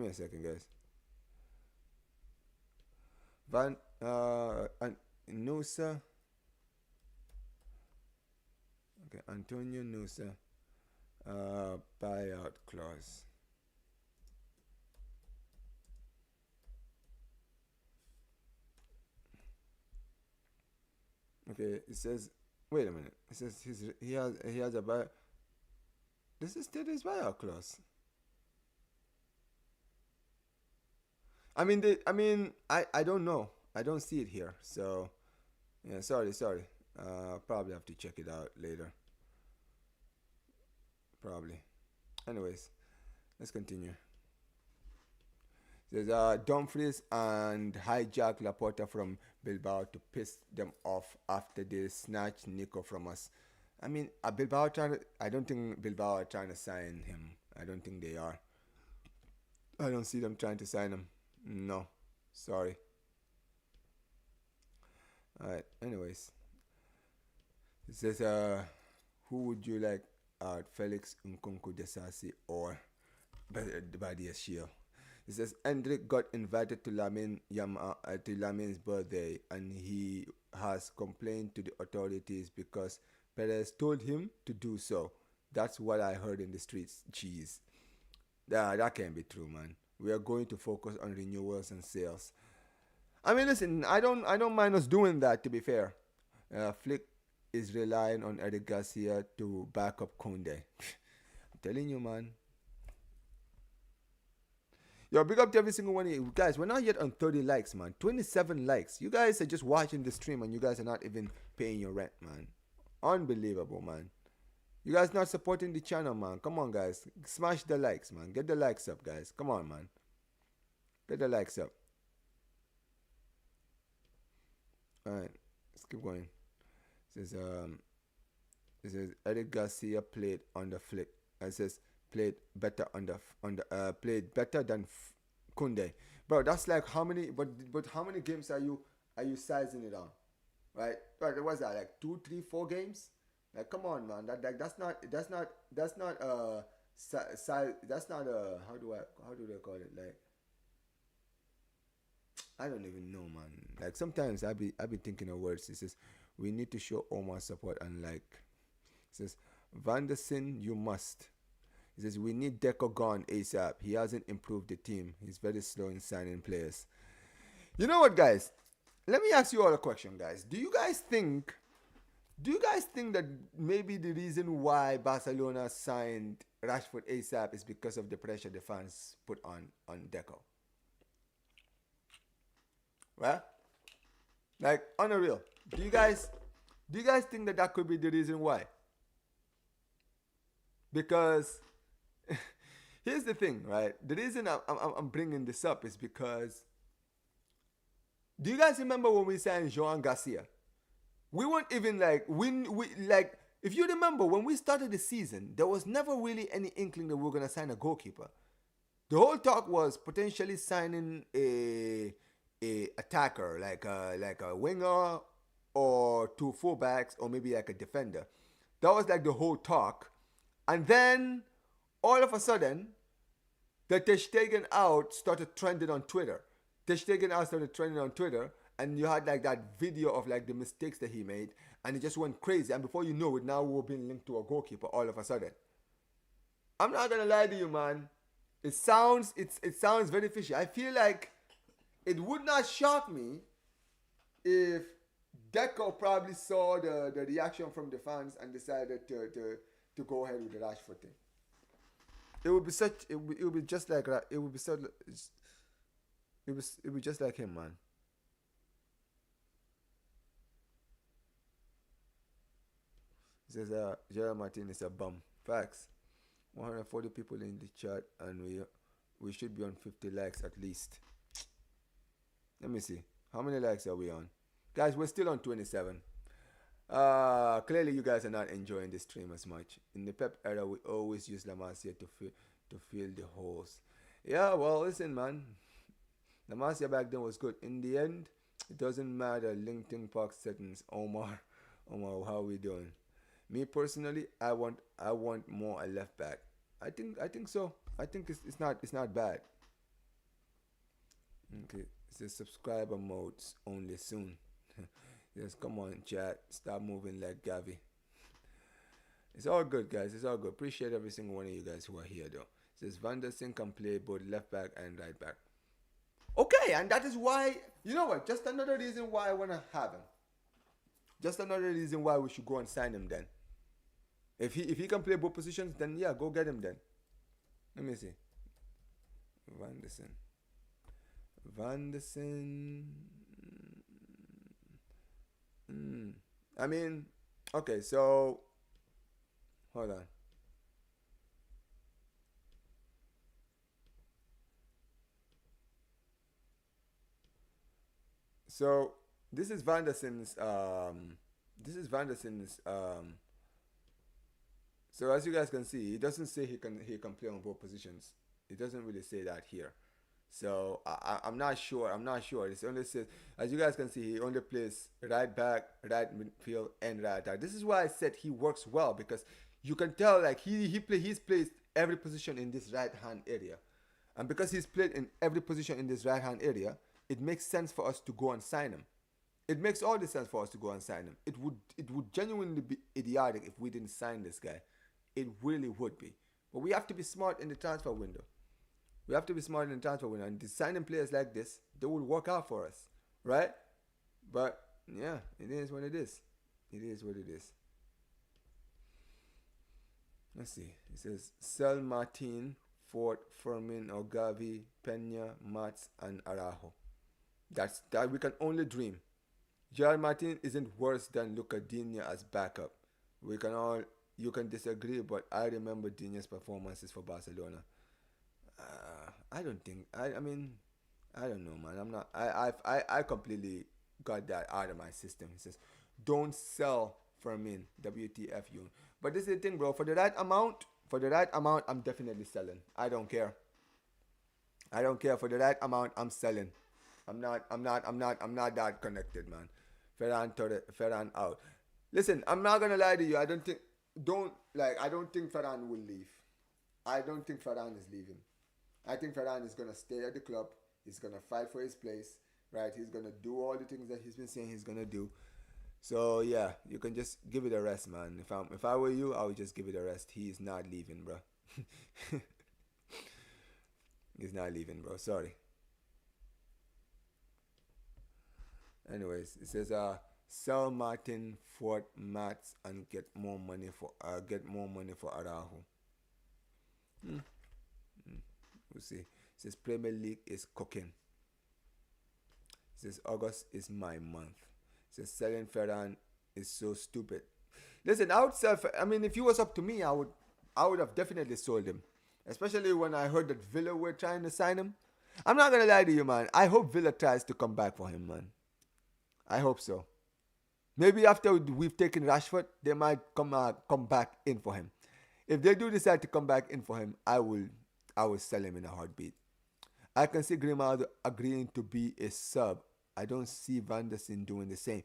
me a second, guys. Van and Nusa. Okay, Antonio Nusa. Buyout clause. Okay, it says. Wait a minute. It says he has a buy. This is still his buyout clause. I don't know. I don't see it here. So yeah, sorry. Probably have to check it out later. Probably. Anyways, let's continue. There's Dumfries and hijack Laporta from Bilbao to piss them off after they snatched Nico from us. I don't think Bilbao are trying to sign him. I don't think they are. I don't see them trying to sign him. No, sorry. All right. Anyways, it says who would you like Felix Nkunku Desasi or Badia Shield? It says Hendrik got invited to Lamin's birthday and he has complained to the authorities because Perez told him to do so. That's what I heard in the streets. Jeez. That can't be true, man. We are going to focus on renewals and sales. Listen, I don't mind us doing that, to be fair. Flick is relying on Eric Garcia to back up Conde. I'm telling you, man. Yo, big up to every single one of you. Guys, we're not yet on 30 likes, man. 27 likes. You guys are just watching the stream and you guys are not even paying your rent, man. Unbelievable, man. You guys not supporting the channel, man. Come on, guys. Smash the likes, man. Get the likes up, guys. Come on, man. Get the likes up. Alright. Let's keep going. It says Eric Garcia played on the Flick. It says played better played better than Kunde. Bro, that's like how many but how many games are you sizing it on? Right? But what's that, like 2, 3, 4 games? Like, come on, man. That's not size. That's not how do they call it? Like, I don't even know, man. Like, sometimes I be thinking of words. It says we need to show Omar support and like. It says Vanderson, you must. He says we need Deco gone ASAP. He hasn't improved the team. He's very slow in signing players. You know what, guys? Let me ask you all a question, guys. Do you guys think that maybe the reason why Barcelona signed Rashford ASAP is because of the pressure the fans put on Deco? Well, like, on a real, do you guys think that could be the reason why? Because here's the thing, right? The reason I'm bringing this up is because, do you guys remember when we signed Joan Garcia? We weren't even like, if you remember, when we started the season, there was never really any inkling that we were going to sign a goalkeeper. The whole talk was potentially signing a attacker, like a winger or 2 fullbacks or maybe like a defender. That was like the whole talk. And then all of a sudden, the Ter Stegen out started trending on Twitter. And you had like that video of like the mistakes that he made, and it just went crazy. And before you know it, now we're being linked to a goalkeeper all of a sudden. I'm not gonna lie to you, man. It sounds very fishy. I feel like it would not shock me if Deco probably saw the reaction from the fans and decided to go ahead with the Rashford thing. It would be just like him, man. He says Gerard Martin is a bum. Facts. 140 people in the chat and we should be on 50 likes at least. Let me see. How many likes are we on? Guys, we're still on 27. Clearly you guys are not enjoying the stream as much. In the Pep era, we always use La Masia to fill the holes. Yeah, well, listen, man. La Masia back then was good. In the end, it doesn't matter. LinkedIn Park settings. Omar, how we doing? Me personally, I want more a left back. I think so. I think it's not bad. Okay, it says subscriber modes only soon. Yes, come on, chat. Stop moving like Gavi. It's all good, guys. It's all good. Appreciate every single one of you guys who are here, though. It says Van der Sing can play both left back and right back. Okay, and that is why, you know what? Just another reason why I want to have him. Just another reason why we should go and sign him then. If he can play both positions, then yeah, go get him then. Let me see. Van der Sing. Van der Sing. I mean, okay, so hold on. So this is Vanderson's. This is Vanderson's. So as you guys can see, he doesn't say he can play on both positions. It doesn't really say that here. So I'm not sure. I'm not sure. It only says, as you guys can see, he only plays right back, right midfield, and right attack. This is why I said he works well, because you can tell like he's played every position in this right hand area, and because he's played in every position in this right hand area, it makes sense for us to go and sign him. It makes all the sense for us to go and sign him. It would genuinely be idiotic if we didn't sign this guy. It really would be. But we have to be smart in the transfer window. We have to be smart in the transfer window. And signing players like this, they will work out for us. Right? But yeah, it is what it is. It is what it is. Let's see. It says sell Martin, Fort, Fermin, Ogavi, Pena, Mats, and Arajo. That we can only dream. Gerard Martin isn't worse than Luca Digne as backup. We can all You can disagree, but I remember Digne's performances for Barcelona. I don't think I mean I don't know, man. I'm not. I completely got that out of my system. He says, "Don't sell Fermin, WTF you." But this is the thing, bro. For the right amount, I'm definitely selling. I don't care. I don't care. For the right amount, I'm selling. I'm not that connected, man. Ferran out. Listen, I'm not gonna lie to you. I don't think Ferran will leave. I don't think Ferran is leaving. I think Ferran is gonna stay at the club. He's gonna fight for his place, right? He's gonna do all the things that he's been saying he's gonna do. So yeah, you can just give it a rest, man. If I were you, I would just give it a rest. He's not leaving, bro. He's not leaving, bro. Sorry. Anyways, it says sell Martin, Fort, Mats, and get more money for Araujo. Hmm. We'll see. It says Premier League is cooking. It says August is my month. It says selling Ferran is so stupid. Listen, I would sell. I mean, if it was up to me, I would have definitely sold him. Especially when I heard that Villa were trying to sign him. I'm not gonna lie to you, man. I hope Villa tries to come back for him, man. I hope so. Maybe after we've taken Rashford, they might come back in for him. If they do decide to come back in for him, I will sell him in a heartbeat. I can see Grimaldo agreeing to be a sub. I don't see Van der Sar doing the same.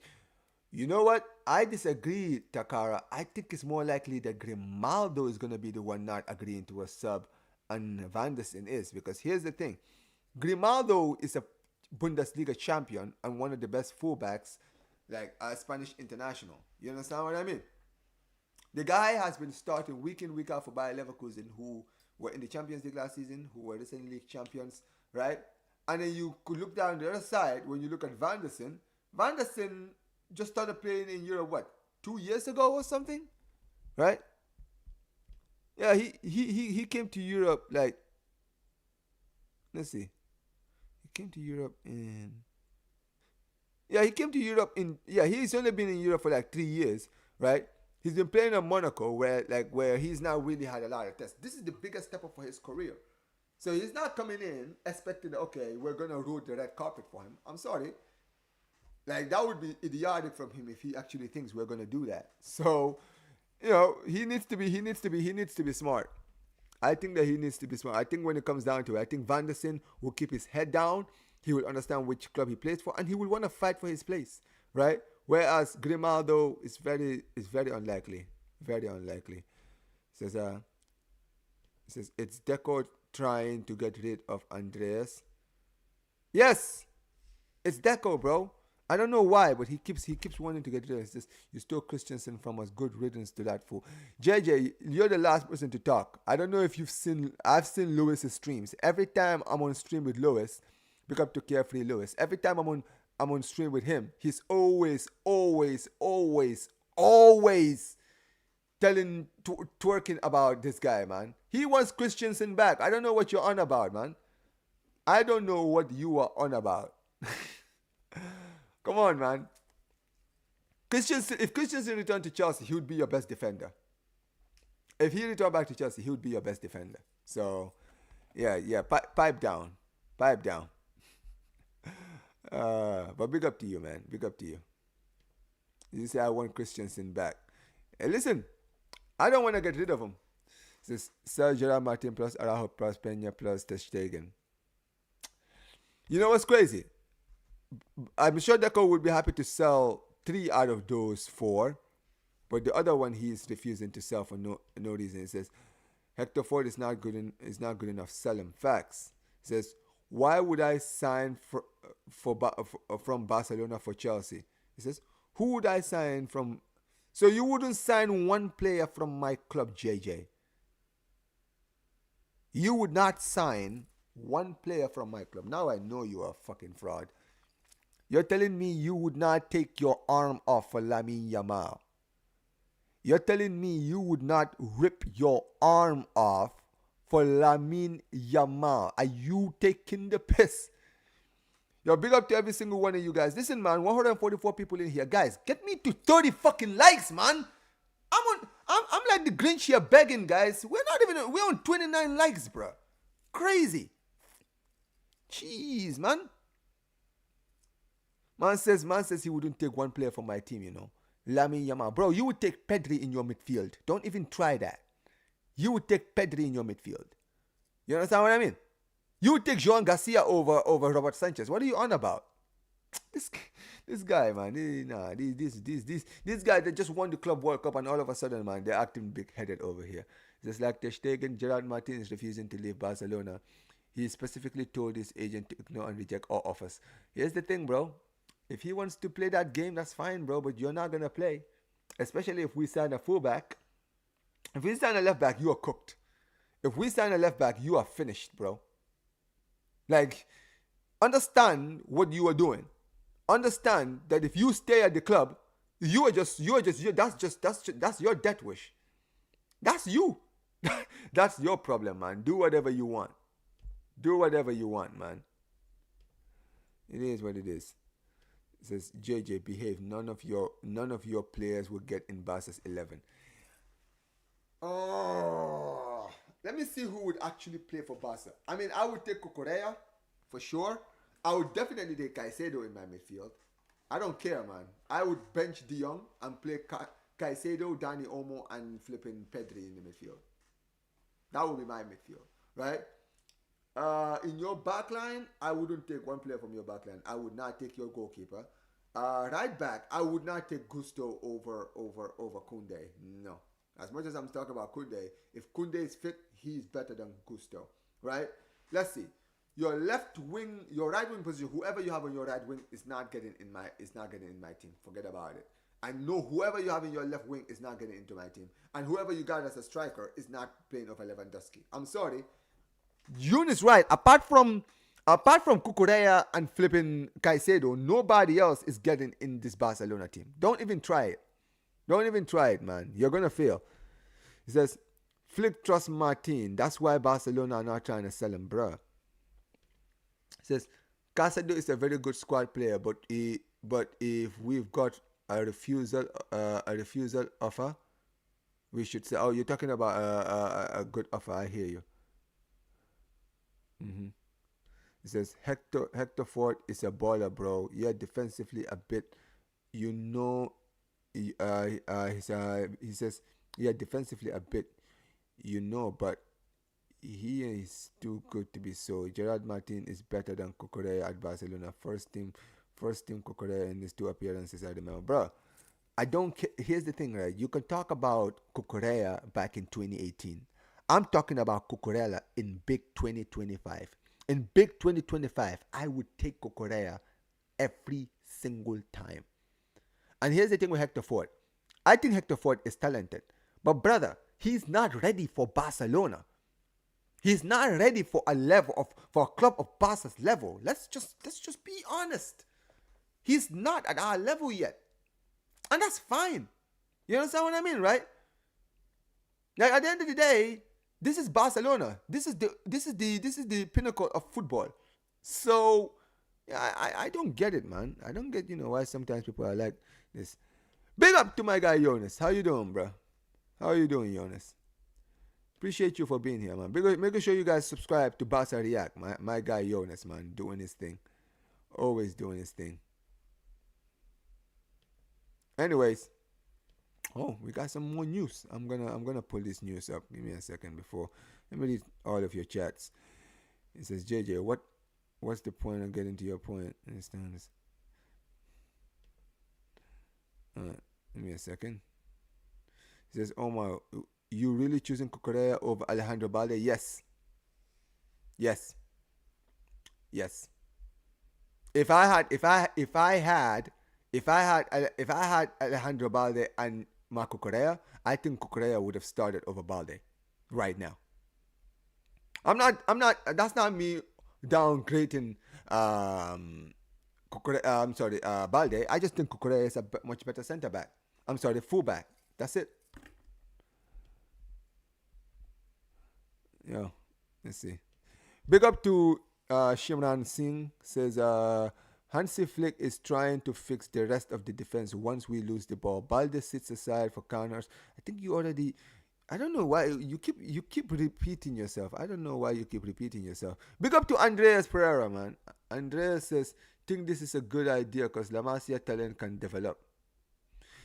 You know what? I disagree, Takara. I think it's more likely that Grimaldo is going to be the one not agreeing to a sub and Van der Sar is. Because here's the thing. Grimaldo is a Bundesliga champion and one of the best fullbacks, like a Spanish international. You understand what I mean? The guy has been starting week in, week out for Bayer Leverkusen, who were in the Champions League last season, who were recent league champions, right? And then you could look down the other side when you look at Van der Sar. Van der Sar just started playing in Europe, what, 2 years ago or something? Right? Yeah, he came to Europe like, let's see. He came to Europe in, yeah, he came to Europe in, yeah, he's only been in Europe for like 3 years, right? He's been playing in Monaco where he's now really had a lot of tests. This is the biggest step up for his career. So he's not coming in expecting, okay, we're going to roll the red carpet for him. I'm sorry. Like, that would be idiotic from him if he actually thinks we're going to do that. So, he needs to be smart. I think that he needs to be smart. I think when it comes down to it, I think Van der Sar will keep his head down. He will understand which club he plays for, and he will want to fight for his place, right? Whereas Grimaldo is very unlikely. Very unlikely. It says it's Deco trying to get rid of Andreas. Yes, it's Deco, bro. I don't know why, but he keeps wanting to get rid of this. You stole Christensen from us. Good riddance to that fool. JJ, you're the last person to talk. I don't know if you've seen. I've seen Lewis's streams. Every time I'm on stream with Lewis, pick up to Carefree Lewis. Every time I'm on stream with him, he's always twerking about this guy, man. He wants Christensen back. I don't know what you're on about, man. I don't know what you are on about. Come on, man. If Christensen returned to Chelsea, he would be your best defender. If he returned back to Chelsea, he would be your best defender. So, yeah, pipe down. Pipe down. But big up to you, man. Big up to you. You say I want Christensen back. Hey, listen, I don't want to get rid of him. This Sir Gerard Martin plus Araujo plus Peña plus Ter Stegen. You know what's crazy? I'm sure Deco would be happy to sell 3 out of those 4, but the other one he's refusing to sell for no reason. He says Hector Ford is not good enough. Sell him. Facts. He says why would I sign from Barcelona for Chelsea? He says who would I sign from? So you wouldn't sign one player from my club, JJ. You would not sign one player from my club. Now I know you are a fucking fraud. You're telling me you would not take your arm off for Lamine Yamal. You're telling me you would not rip your arm off for Lamine Yamal. Are you taking the piss? Yo, big up to every single one of you guys. Listen, man, 144 people in here. Guys, get me to 30 fucking likes, man. I'm like the Grinch here begging, guys. We're on 29 likes, bro. Crazy. Jeez, man. Man says he wouldn't take one player from my team, you know. Lamine Yamal. Bro, you would take Pedri in your midfield. Don't even try that. You would take Pedri in your midfield. You understand what I mean? You would take Joan Garcia over Robert Sanchez. What are you on about? This guy, man. This guy that just won the Club World Cup and all of a sudden, man, they're acting big-headed over here. Just like Ter Stegen, Gerard Martin is refusing to leave Barcelona. He specifically told his agent to ignore and reject all offers. Here's the thing, bro. If he wants to play that game, that's fine, bro. But you're not going to play. Especially if we sign a fullback. If we sign a left back, you are cooked. If we sign a left back, you are finished, bro. Like, understand what you are doing. Understand that if you stay at the club, that's your death wish. That's you. That's your problem, man. Do whatever you want. Do whatever you want, man. It is what it is. It says JJ, behave. None of your players will get in Barca's 11. Oh, let me see who would actually play for Barca. I mean, I would take Cucurella for sure. I would definitely take Caicedo in my midfield. I don't care, man. I would bench De Jong and play Caicedo, Dani Olmo, and flipping Pedri in the midfield. That would be my midfield, right? In your backline, I wouldn't take one player from your backline. I would not take your goalkeeper. Right back, I would not take Gusto over Koundé. No. As much as I'm talking about Koundé, if Koundé is fit, he's better than Gusto, right? Let's see. Your left wing, your right wing position, whoever you have on your right wing is not getting in my team. Forget about it. I know whoever you have in your left wing is not getting into my team, and whoever you got as a striker is not playing over Lewandowski. I'm sorry. Yun is right. Apart from Cucurella and flipping Caicedo, nobody else is getting in this Barcelona team. Don't even try it. Don't even try it, man. You're gonna fail. He says, Flick trust Martin. That's why Barcelona are not trying to sell him, bruh. He says, Caicedo is a very good squad player, but if we've got a refusal offer, we should say, oh, you're talking about a good offer. I hear you. Mm-hmm. He says, Hector Ford is a baller, bro. Yeah, defensively a bit, you know. He says, yeah, defensively a bit, you know, but he is too good to be so. Gerard Martin is better than Cucurella at Barcelona. First team Cucurella in his 2 appearances, I remember. Bro, I don't care. Here's the thing, right? You can talk about Cucurella back in 2018. I'm talking about Cucurella in big 2025. in big 2025, I would take Cucurella every single time. And here's the thing with Hector Ford. I think Hector Ford is talented. But brother, he's not ready for Barcelona. He's not ready for a club of Barca's level. Let's just be honest. He's not at our level yet. And that's fine. You understand what I mean, right? Like at the end of the day, this is Barcelona. This is the pinnacle of football. So yeah, I don't get it, man. I don't get, why sometimes people are like this. Big up to my guy Jonas. How you doing, bro? How are you doing, Jonas? Appreciate you for being here, man. Make sure you guys subscribe to Barca React. My guy Jonas, man, doing his thing. Always doing his thing. Anyways, we got some more news. I'm gonna pull this news up. Give me a second before. Let me read all of your chats. It says, JJ, what's the point of getting to your point? Understand this? Give me a second. It says, Omar, you really choosing Cucurella over Alejandro Balde? Yes. If I had Alejandro Balde and Marco Correa, I think Cucurella would have started over Balde right now. That's not me downgrading Balde. I just think Cucurella is a much better center back. Fullback. That's it. Yeah, let's see. Big up to Shimran Singh. Says Hansi Flick is trying to fix the rest of the defense once we lose the ball. Balde sits aside for counters. I think you already. I don't know why you keep repeating yourself. I don't know why you keep repeating yourself. Big up to Andreas Pereira, man. Andreas says, think this is a good idea because La Masia talent can develop.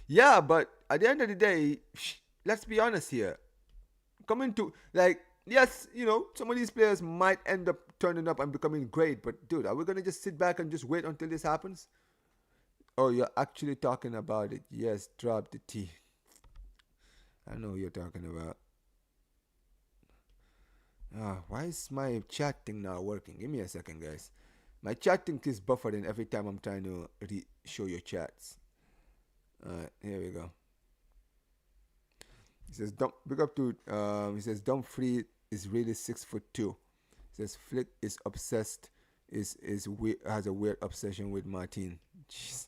Yeah, but at the end of the day, let's be honest here. Coming to yes, some of these players might end up turning up and becoming great, but dude, are we gonna just sit back and just wait until this happens? Oh, you're actually talking about it. Yes, drop the T. I know what you're talking about. Why is my chat thing not working? Give me a second, guys. My chat thing is buffering every time I'm trying to show your chats. Here we go. He says, big up to, he says, Dumfries is really 6'2". He says, Flick is obsessed, has a weird obsession with Martin. Jeez.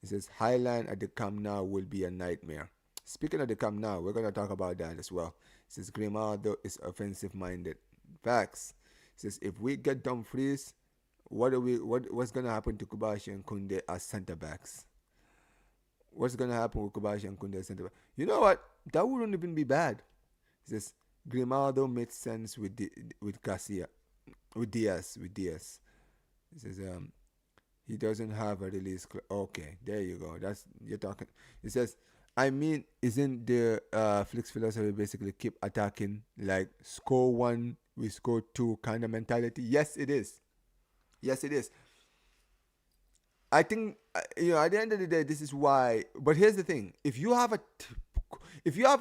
He says, Highland at the Camp Nou will be a nightmare. Speaking of the Camp Nou, we're going to talk about that as well. He says, Grimaldo is offensive-minded. Facts. He says, if we get Dumfries, what's going to happen to Kubashi and Kunde as centre-backs? What's going to happen with Kubashi and Kunde as centre-backs? You know what? That wouldn't even be bad. He says, Grimaldo makes sense with Diaz. He says, he doesn't have a release. Okay, there you go. You're talking. He says, I mean, isn't the Flick's philosophy basically keep attacking, like score one, we score two kind of mentality? Yes, it is. I think at the end of the day, this is why. But here's the thing: if you have a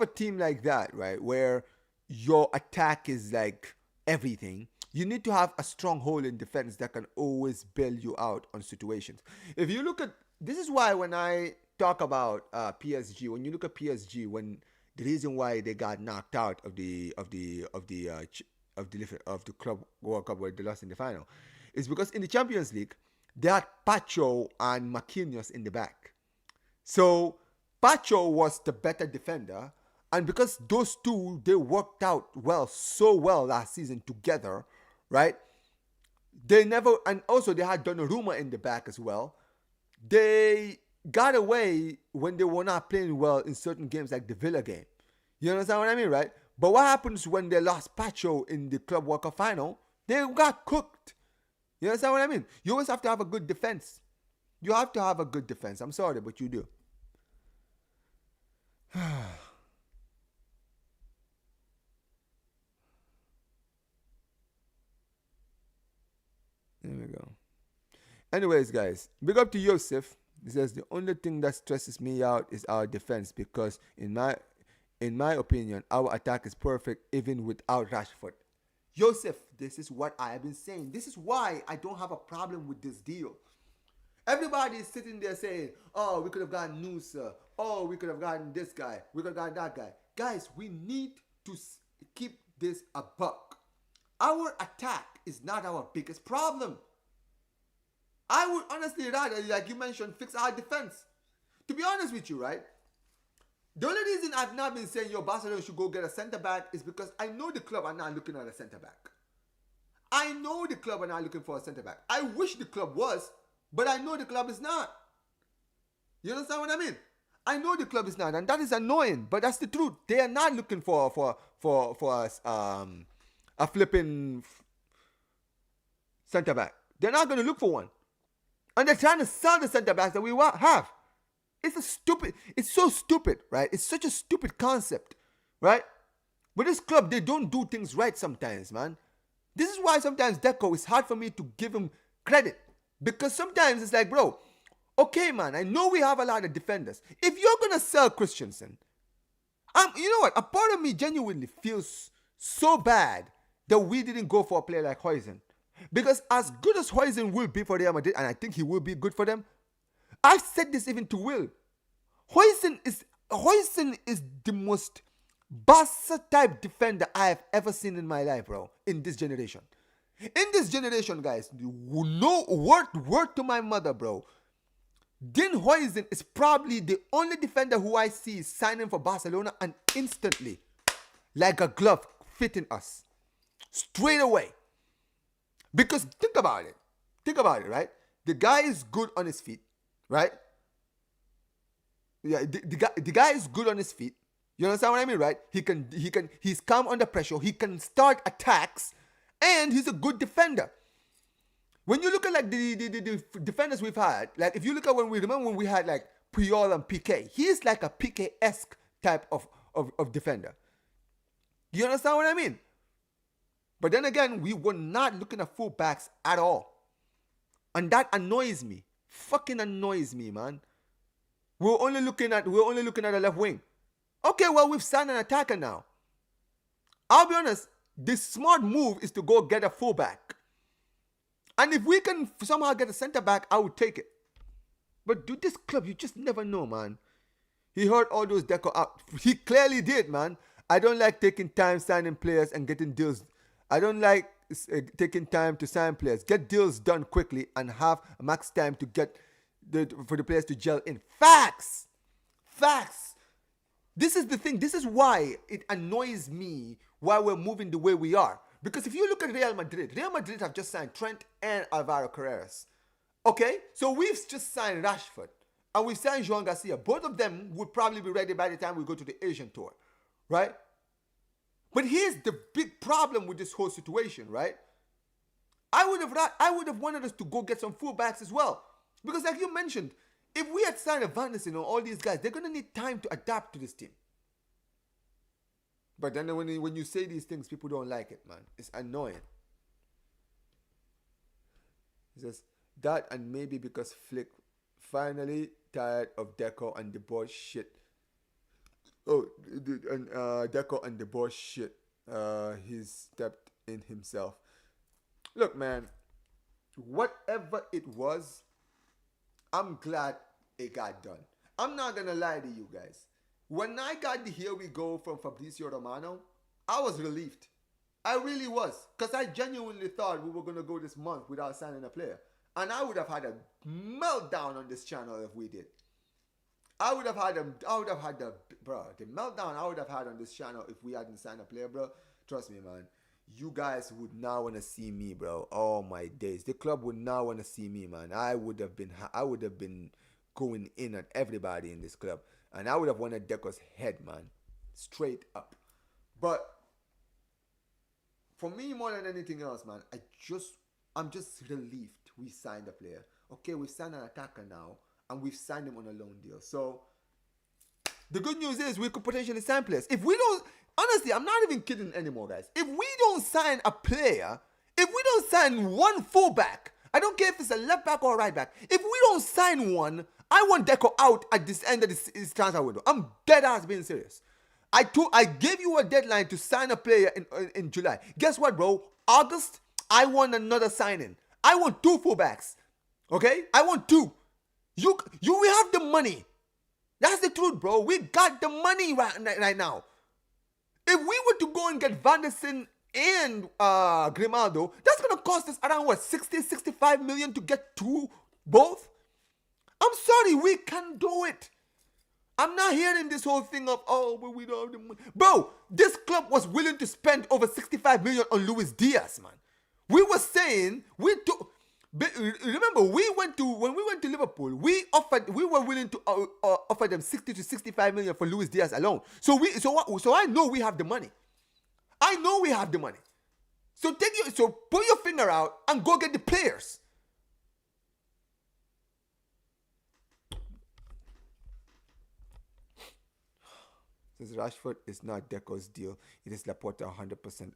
team like that, right, where your attack is like everything, you need to have a stronghold in defense that can always bail you out on situations. If you look at this, is why when I talk about PSG, when you look at PSG, when the reason why they got knocked out of the Club World Cup where they lost in the final, is because in the Champions League they had Pacho and Marquinhos in the back. So Pacho was the better defender, and because those two, they worked out so well last season together, right? And also they had Donnarumma in the back as well. They got away when they were not playing well in certain games like the Villa game. You understand what I mean, right? But what happens when they lost Pacho in the Club World Cup final? They got cooked. You understand what I mean? You always have to have a good defense. You have to have a good defense. I'm sorry, but you do. There we go. Anyways, guys, big up to Yosef. He says, the only thing that stresses me out is our defense because in my opinion, our attack is perfect even without Rashford. Joseph, this is what I have been saying. This is why I don't have a problem with this deal. Everybody is sitting there saying, oh, we could have gotten Noosa. Oh, we could have gotten this guy. We could have gotten that guy. Guys, we need to keep this a buck. Our attack is not our biggest problem. I would honestly rather, like you mentioned, fix our defense. To be honest with you, right? The only reason I've not been saying, yo, Barcelona should go get a centre back is because I know the club are not looking at a centre back. I know the club are not looking for a centre back. I wish the club was, but I know the club is not. You understand what I mean? I know the club is not, and that is annoying, but that's the truth. They are not looking for us a flipping centre back. They're not going to look for one, and they're trying to sell the centre backs that we have. It's so stupid, right? It's such a stupid concept, right? But this club, they don't do things right sometimes, man. This is why sometimes Deco, it's hard for me to give him credit. Because sometimes it's like, bro, okay, man, I know we have a lot of defenders. If you're going to sell Christensen, you know what? A part of me genuinely feels so bad that we didn't go for a player like Huijsen. Because as good as Huijsen will be for Real Madrid, and I think he will be good for them, I've said this even to Will. Huijsen is the most Barca type defender I have ever seen in my life, bro. In this generation. In this generation, guys, no word to my mother, bro. Dean Huijsen is probably the only defender who I see signing for Barcelona and instantly, like a glove, fitting us. Straight away. Because think about it. Think about it, right? The guy is good on his feet. Right? Yeah, the guy is good on his feet. You understand what I mean, right? He's calm under pressure. He can start attacks, and he's a good defender. When you look at like the defenders we've had, like if you look at when we had like Puyol and Piqué, he's like a Piqué-esque type of defender. You understand what I mean? But then again, we were not looking at fullbacks at all, and that annoys me. Fucking annoys me, man. We're only looking at the left wing. Okay, well, we've signed an attacker now. I'll be honest, the smart move is to go get a fullback. And if we can somehow get a centre back, I would take it. But dude, this club, you just never know, man. He heard all those Deco out. He clearly did, man. I don't like taking time signing players and getting deals. I don't like taking time to sign players. Get deals done quickly and have max time to get for the players to gel in. Facts. This is the thing. This is why it annoys me why we're moving the way we are. Because if you look at Real Madrid have just signed Trent and Alvaro Carreras. Okay? So we've just signed Rashford. And we've signed Joan Garcia. Both of them would probably be ready by the time we go to the Asian tour. Right? But here's the big problem with this whole situation, right? I would have wanted us to go get some fullbacks as well. Because like you mentioned, if we had signed a Van der Sar and all these guys, they're going to need time to adapt to this team. But then when you say these things, people don't like it, man. It's annoying. He says, that and maybe because Flick finally tired of Deco and the boss shit. Deco and the boss shit. He's stepped in himself. Look, man, whatever it was, I'm glad it got done. I'm not going to lie to you guys. When I got the here we go from Fabrizio Romano, I was relieved. I really was. Because I genuinely thought we were going to go this month without signing a player. And I would have had a meltdown on this channel if we did. The meltdown I would have had on this channel if we hadn't signed a player, bro. Trust me, man. You guys would now want to see me, bro. Oh my days. The club would now want to see me, man. I would have been going in on everybody in this club. And I would have wanted Deco's head, man. Straight up. But for me, more than anything else, man, I'm just relieved we signed a player. Okay, we've signed an attacker now. And we've signed him on a loan deal. So, the good news is we could potentially sign players. If we don't, honestly, I'm not even kidding anymore, guys. If we don't sign a player, if we don't sign one fullback, I don't care if it's a left back or a right back. If we don't sign one, I want Deco out at this end of this transfer window. I'm dead ass being serious. I gave you a deadline to sign a player in July. Guess what, bro? August, I want another signing. I want 2 fullbacks. Okay? I want 2. We have the money. That's the truth, bro. We got the money right now. If we were to go and get Van der Sar and Grimaldo, that's gonna cost us around what, 60, 65 million to get 2 both? I'm sorry, we can do it. I'm not hearing this whole thing of, oh, but we don't have the money. Bro, this club was willing to spend over 65 million on Luis Diaz, man. We were saying, remember, when we went to Liverpool, we were willing to offer them 60 to 65 million for Luis Diaz alone. So I know we have the money. I know we have the money. So put your finger out and go get the players. Says Rashford is not Deco's deal. It is Laporta 100%.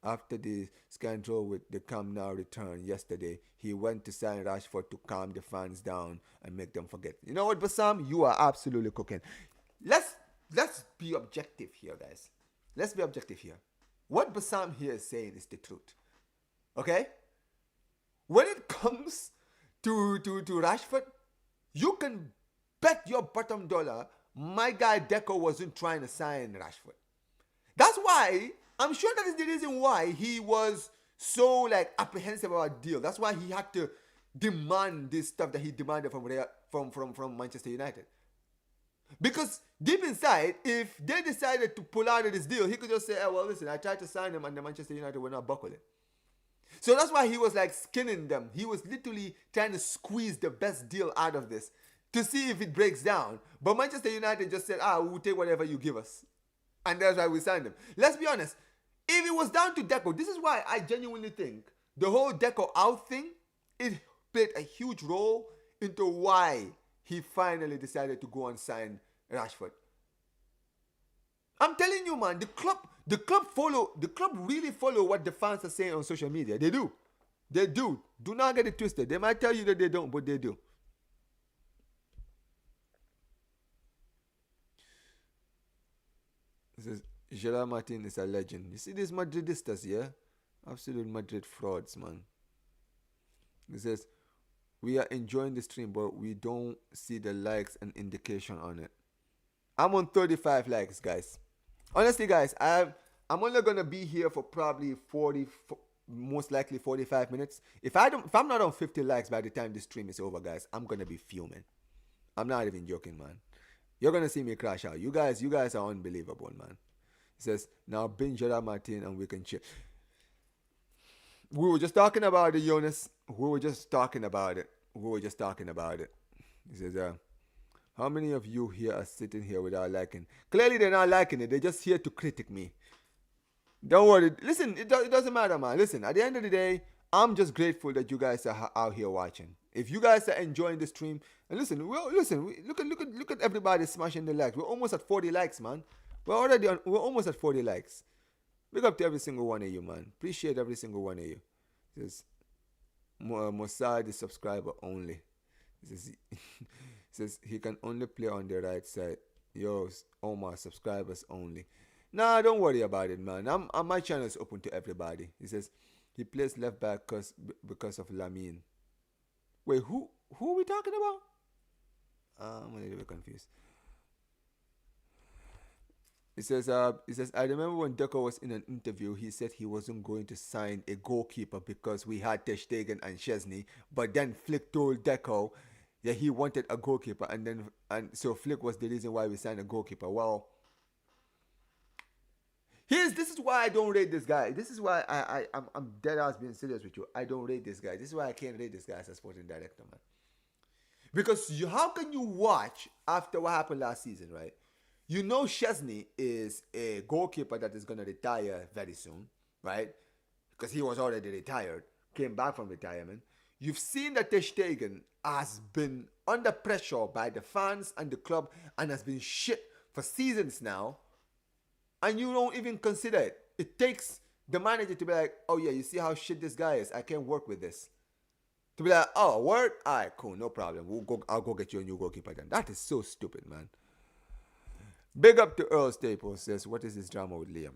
After the scandal with the Camp Nou return yesterday, he went to sign Rashford to calm the fans down and make them forget. You know what, Bassam? You are absolutely cooking. Let's be objective here, guys. Let's be objective here. What Bassam here is saying is the truth. Okay? When it comes to Rashford, you can bet your bottom dollar my guy Deco wasn't trying to sign Rashford. That's why, I'm sure that is the reason why he was so apprehensive about the deal. That's why he had to demand this stuff that he demanded from Manchester United. Because deep inside, if they decided to pull out of this deal, he could just say, oh, well, listen, I tried to sign him and the Manchester United were not buckling. So that's why he was skinning them. He was literally trying to squeeze the best deal out of this to see if it breaks down. But Manchester United just said, we'll take whatever you give us. And that's why we signed him. Let's be honest. If it was down to Deco, this is why I genuinely think the whole Deco out thing, it played a huge role into why he finally decided to go and sign Rashford. I'm telling you, man, the club really follow what the fans are saying on social media. They do. They do. Do not get it twisted. They might tell you that they don't, but they do. This is Gerard Martin is a legend. You see these Madridistas, yeah? Absolute Madrid frauds, man. He says, we are enjoying the stream, but we don't see the likes and indication on it. I'm on 35 likes, guys. Honestly, guys, I'm only gonna be here for probably 40, most likely 45 minutes. If I'm not on 50 likes by the time the stream is over, guys, I'm gonna be fuming. I'm not even joking, man. You're gonna see me crash out. You guys are unbelievable, man. He says, now binge Gerard Martin and we can chill. We were just talking about it, Jonas. We were just talking about it. He says, how many of you here are sitting here without liking? Clearly they're not liking it. They're just here to critic me. Don't worry. Listen, it doesn't matter, man. Listen, at the end of the day, I'm just grateful that you guys are out here watching. If you guys are enjoying the stream, and listen, look at everybody smashing the likes. We're almost at 40 likes, man. We're almost at 40 likes. Big up to every single one of you, man. Appreciate every single one of you. Says Mossad is subscriber only. Says he can only play on the right side. Yo, Omar, subscribers only. Nah, don't worry about it, man. My channel is open to everybody. He says he plays left back because of Lamine. Wait, who are we talking about? I'm a little bit confused. He says, I remember when Deco was in an interview, he said he wasn't going to sign a goalkeeper because we had Ter Stegen and Szczesny, but then Flick told Deco that he wanted a goalkeeper, and so Flick was the reason why we signed a goalkeeper. Well, this is why I don't rate this guy. This is why I'm dead ass being serious with you. I don't rate this guy. This is why I can't rate this guy as a sporting director, man. Because how can you watch after what happened last season, right? You know Szczesny is a goalkeeper that is going to retire very soon, right? Because he was already retired, came back from retirement. You've seen that Ter Stegen has been under pressure by the fans and the club and has been shit for seasons now. And you don't even consider it. It takes the manager to be like, oh yeah, you see how shit this guy is? I can't work with this. To be like, oh, word? Alright, cool, no problem. I'll go get you a new goalkeeper then. That is so stupid, man. Big up to Earl Staples says, what is this drama with Liam?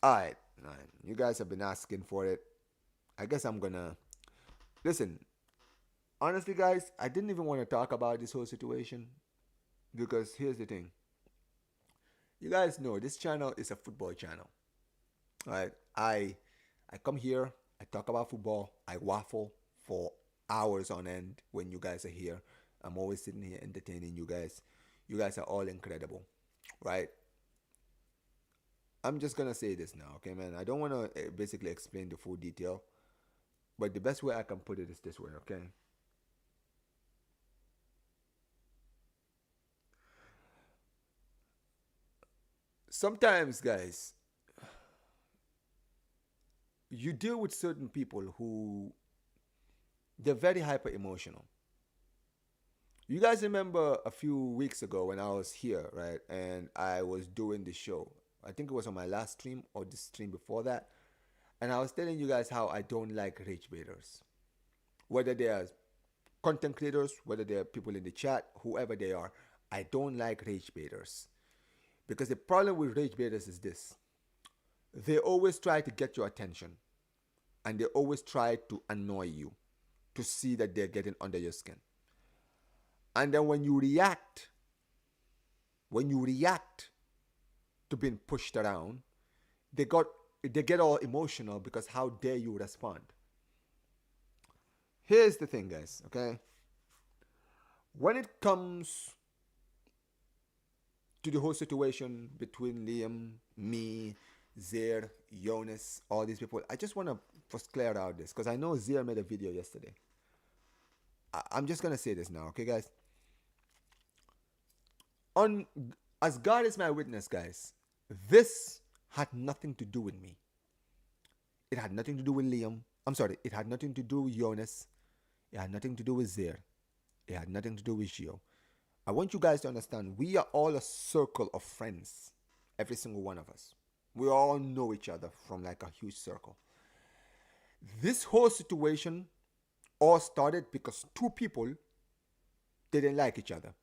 Alright, alright. You guys have been asking for it. I guess I'm gonna listen. Honestly, guys, I didn't even want to talk about this whole situation because here's the thing. You guys know this channel is a football channel. Alright. I come here, I talk about football, I waffle for hours on end when you guys are here. I'm always sitting here entertaining you guys. You guys are all incredible. Right? I'm just gonna say this now, okay, man? I don't wanna basically explain the full detail, but the best way I can put it is this way, okay? Sometimes, guys, you deal with certain people who they're very hyper emotional. You guys remember a few weeks ago when I was here, right? And I was doing the show. I think it was on my last stream or the stream before that. And I was telling you guys how I don't like rage baiters. Whether they are content creators, whether they are people in the chat, whoever they are, I don't like rage baiters. Because the problem with rage baiters is this. They always try to get your attention. And they always try to annoy you to see that they're getting under your skin. And then when you react to being pushed around, they get all emotional because how dare you respond. Here's the thing, guys, okay? When it comes to the whole situation between Liam, me, Zaire, Jonas, all these people, I just want to first clear out this because I know Zaire made a video yesterday. I'm just going to say this now, okay, guys? As God is my witness, guys, this had nothing to do with me. It had nothing to do with Liam. I'm sorry, it had nothing to do with Jonas. It had nothing to do with Zaire. It had nothing to do with Gio. I want you guys to understand, we are all a circle of friends. Every single one of us. We all know each other from like a huge circle. This whole situation all started because two people didn't like each other.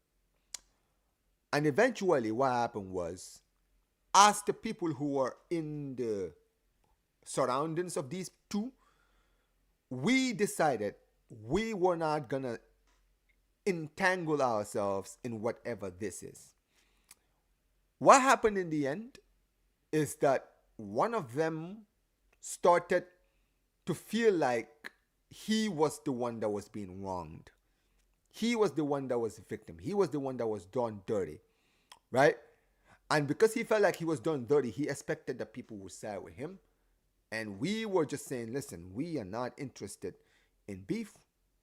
And eventually what happened was, as the people who were in the surroundings of these two, we decided we were not gonna entangle ourselves in whatever this is. What happened in the end is that one of them started to feel like he was the one that was being wronged. He was the one that was the victim. He was the one that was done dirty, right? And because he felt like he was done dirty, he expected that people would side with him. And we were just saying, listen, we are not interested in beef.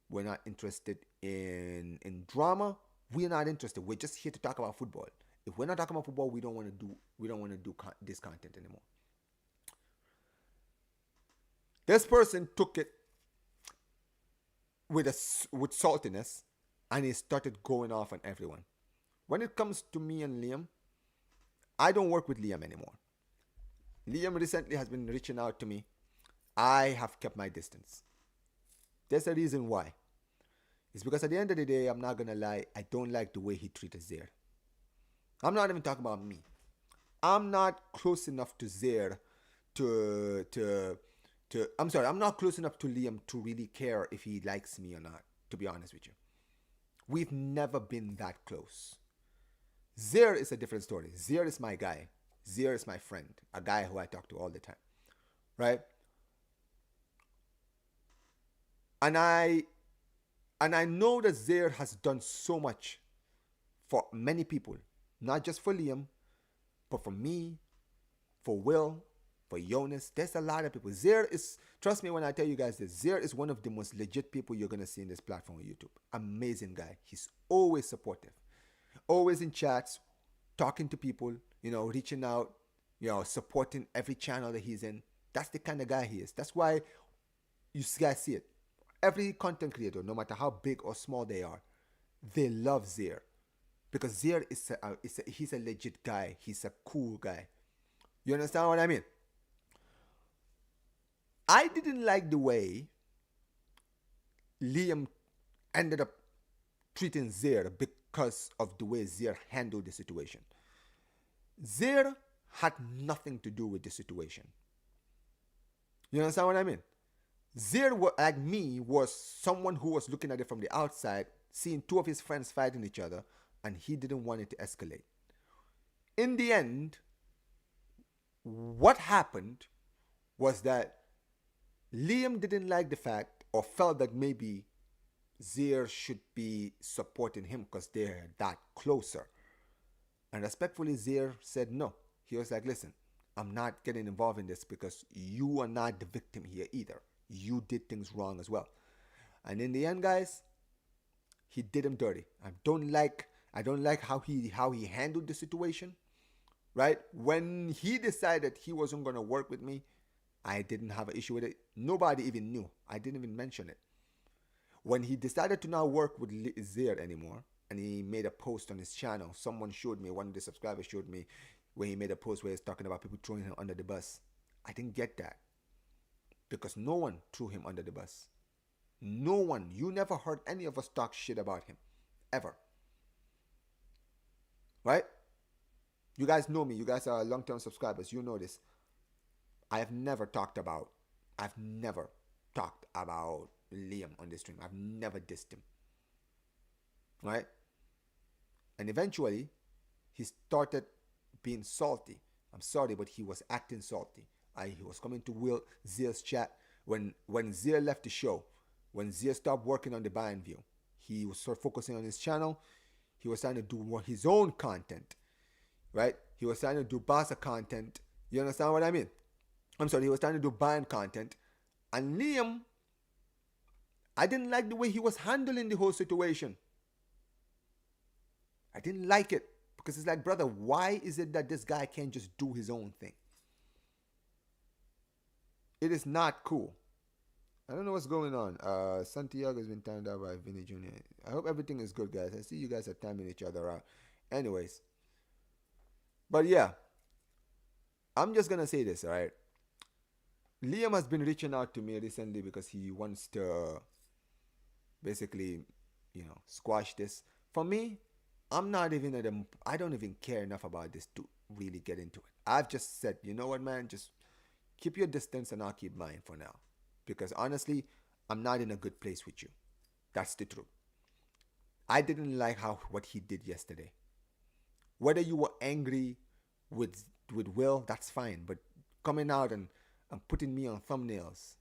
We're not interested in drama. We're not interested. We're just here to talk about football. If we're not talking about football, we don't want to do this content anymore. This person took it with saltiness, and he started going off on everyone. When it comes to me and Liam, I don't work with Liam anymore. Liam recently has been reaching out to me. I have kept my distance. There's a reason why. It's because at the end of the day, I'm not gonna lie, I don't like the way he treated Zaire. I'm not even talking about me. I'm not close enough to Zaire I'm not close enough to Liam to really care if he likes me or not, to be honest with you. We've never been that close. Zaire is a different story. Zaire is my guy. Zaire is my friend, a guy who I talk to all the time, right? And I know that Zaire has done so much for many people, not just for Liam, but for me, for Will, for Jonas. There's a lot of people. Zaire is, trust me when I tell you guys this, Zaire is one of the most legit people you're going to see in this platform on YouTube. Amazing guy. He's always supportive, always in chats, talking to people, reaching out, supporting every channel that he's in. That's the kind of guy he is. That's why you guys see it. Every content creator, no matter how big or small they are, they love Zaire. Because Zaire he's a legit guy. He's a cool guy. You understand what I mean? I didn't like the way Liam ended up treating Zaire because of the way Zaire handled the situation. Zir had nothing to do with the situation. You understand what I mean? Zir, like me, was someone who was looking at it from the outside, seeing two of his friends fighting each other, and he didn't want it to escalate. In the end, what happened was that Liam didn't like the fact or felt that maybe Zir should be supporting him because they're that closer. And respectfully, Zir said no. He was like, listen, I'm not getting involved in this because you are not the victim here either. You did things wrong as well. And in the end, guys, he did him dirty. I don't like how he handled the situation. Right? When he decided he wasn't gonna work with me, I didn't have an issue with it. Nobody even knew. I didn't even mention it. When he decided to not work with Zir anymore, and he made a post on his channel, someone showed me, one of the subscribers showed me, where he made a post where he's talking about people throwing him under the bus. I didn't get that. Because no one threw him under the bus. No one. You never heard any of us talk shit about him. Ever. Right? You guys know me. You guys are long-term subscribers. You know this. I've never talked about Liam on this stream. I've never dissed him. Right? And eventually, he started being salty. I'm sorry, but he was acting salty. He was coming to Zir's chat when Zir left the show. When Zir stopped working on the Bayern View, he was sort of focusing on his channel. He was trying to do more his own content. Right? He was trying to do Barça content. You understand what I mean? I'm sorry, he was trying to do Bayern content. And Liam, I didn't like the way he was handling the whole situation. I didn't like it. Because it's like, brother, why is it that this guy can't just do his own thing? It is not cool. I don't know what's going on. Santiago has been timed out by Vinny Jr. I hope everything is good, guys. I see you guys are timing each other out. Anyways. But yeah. I'm just going to say this, all right? Liam has been reaching out to me recently because he wants to basically, squash this. For me, I don't even care enough about this to really get into it. I've just said, you know what, man? Just keep your distance and I'll keep mine for now. Because honestly, I'm not in a good place with you. That's the truth. I didn't like what he did yesterday. Whether you were angry with Will, that's fine. But coming out and putting me on thumbnails,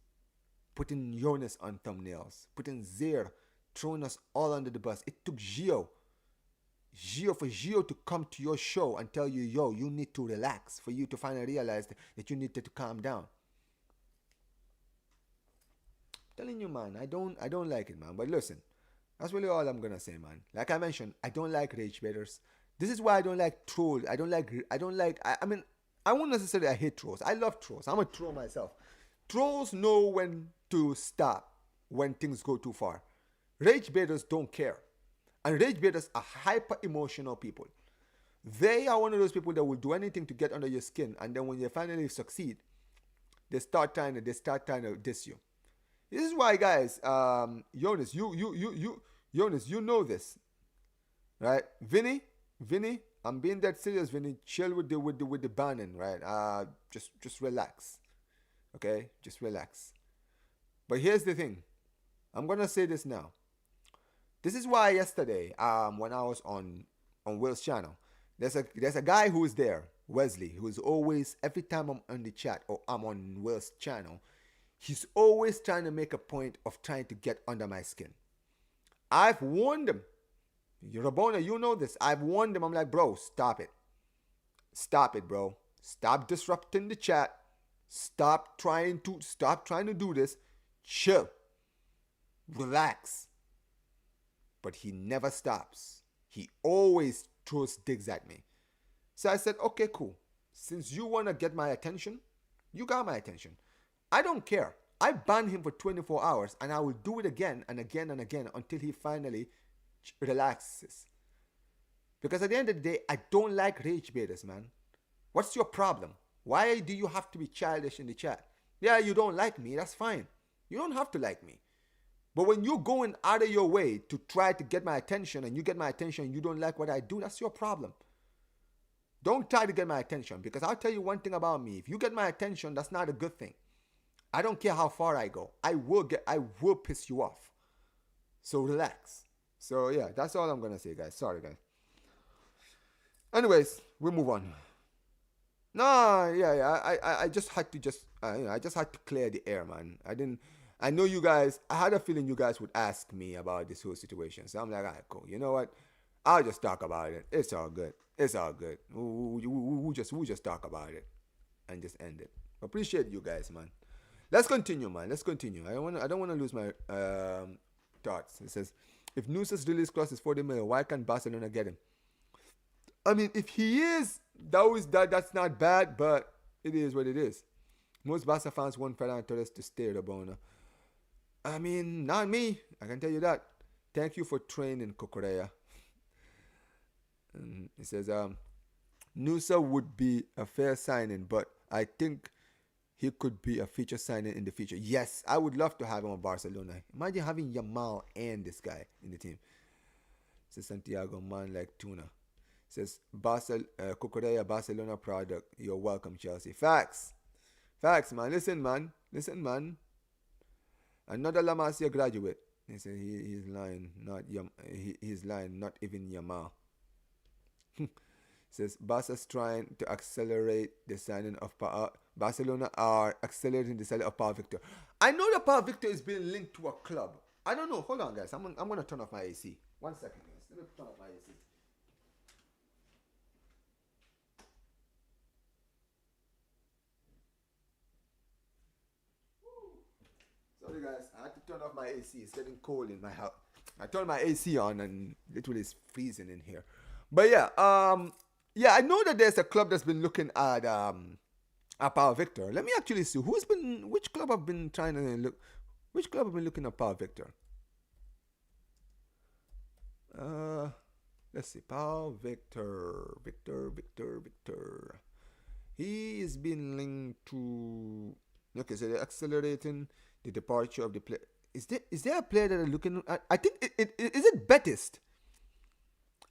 putting Jonas on thumbnails, putting Zir, throwing us all under the bus. It took Gio to come to your show and tell you, yo, you need to relax, for you to finally realize that you needed to calm down. I'm telling you, man, I don't like it, man. But listen, that's really all I'm gonna say, man. Like I mentioned, I don't like rage baiters. This is why I don't like trolls. I mean, I won't necessarily I hate trolls. I love trolls. I'm a troll myself. Trolls know when to stop when things go too far. Rage baiters don't care. And rage baiters are hyper emotional people. They are one of those people that will do anything to get under your skin, and then when you finally succeed, they start trying to diss you. This is why, guys, Jonas, Jonas, you know this, right? Vinny, I'm being that serious, Vinny. Chill with the banning, right? Just relax, okay? Just relax. But here's the thing. I'm gonna say this now. This is why yesterday, when I was on Will's channel, there's a guy who is there, Wesley, who is always, every time I'm on the chat or I'm on Will's channel, he's always trying to make a point of trying to get under my skin. I've warned him. Rabona, you know this. I've warned him. I'm like, bro, stop it. Stop it, bro. Stop disrupting the chat. Stop trying to do this. Chill. Relax. But he never stops. He always throws digs at me. So I said, okay, cool. Since you want to get my attention, you got my attention. I don't care. I banned him for 24 hours and I will do it again and again and again until he finally relaxes. Because at the end of the day, I don't like rage baiters, man. What's your problem? Why do you have to be childish in the chat? Yeah, you don't like me. That's fine. You don't have to like me. But when you're going out of your way to try to get my attention and you get my attention and you don't like what I do, that's your problem. Don't try to get my attention, because I'll tell you one thing about me. If you get my attention, that's not a good thing. I don't care how far I go. I will piss you off. So relax. So yeah, that's all I'm gonna say, guys. Sorry, guys. Anyways, we move on. No, yeah. I just had to I just had to clear the air, man. I didn't. I know you guys. I had a feeling you guys would ask me about this whole situation. So I'm like, alright, cool. You know what? I'll just talk about it. It's all good. It's all good. We'll just talk about it and just end it. Appreciate you guys, man. Let's continue, man. Let's continue. I don't want to lose my thoughts. It says, if Nusa's release clause is 40 million, why can't Barcelona get him? I mean, if he is, that's not bad, but it is what it is. Most Barca fans want Ferran Torres to stay at Rabona. I mean, not me. I can tell you that. Thank you for training, Cucurella. It says, Nusa would be a fair signing, but I think he could be a feature signing in the future. Yes, I would love to have him at Barcelona. Imagine having Yamal and this guy in the team. It says Santiago, man like tuna. It says, Cucurella, Barcelona product. You're welcome, Chelsea. Facts, man. Listen, man. Another La Masia graduate. He said he's lying, he's lying, not even Yamal. Says Barca's trying to accelerate the signing of Barcelona are accelerating the signing of Paul Victor. I know that Paul Victor is being linked to a club. I don't know. Hold on, guys. I'm gonna turn off my AC. 1 second, guys. Let me turn off my AC. Sorry, guys. I had to turn off my AC. It's getting cold in my house. I turned my AC on and literally it's freezing in here. But yeah, I know that there's a club that's been looking at Paul Victor. Let me actually see which club have been trying to look. Which club have been looking at Paul Victor? Let's see, Paul Victor. He's been linked to. Okay, so they're accelerating the departure of the player. Is there a player that are looking at? I think is it Betis?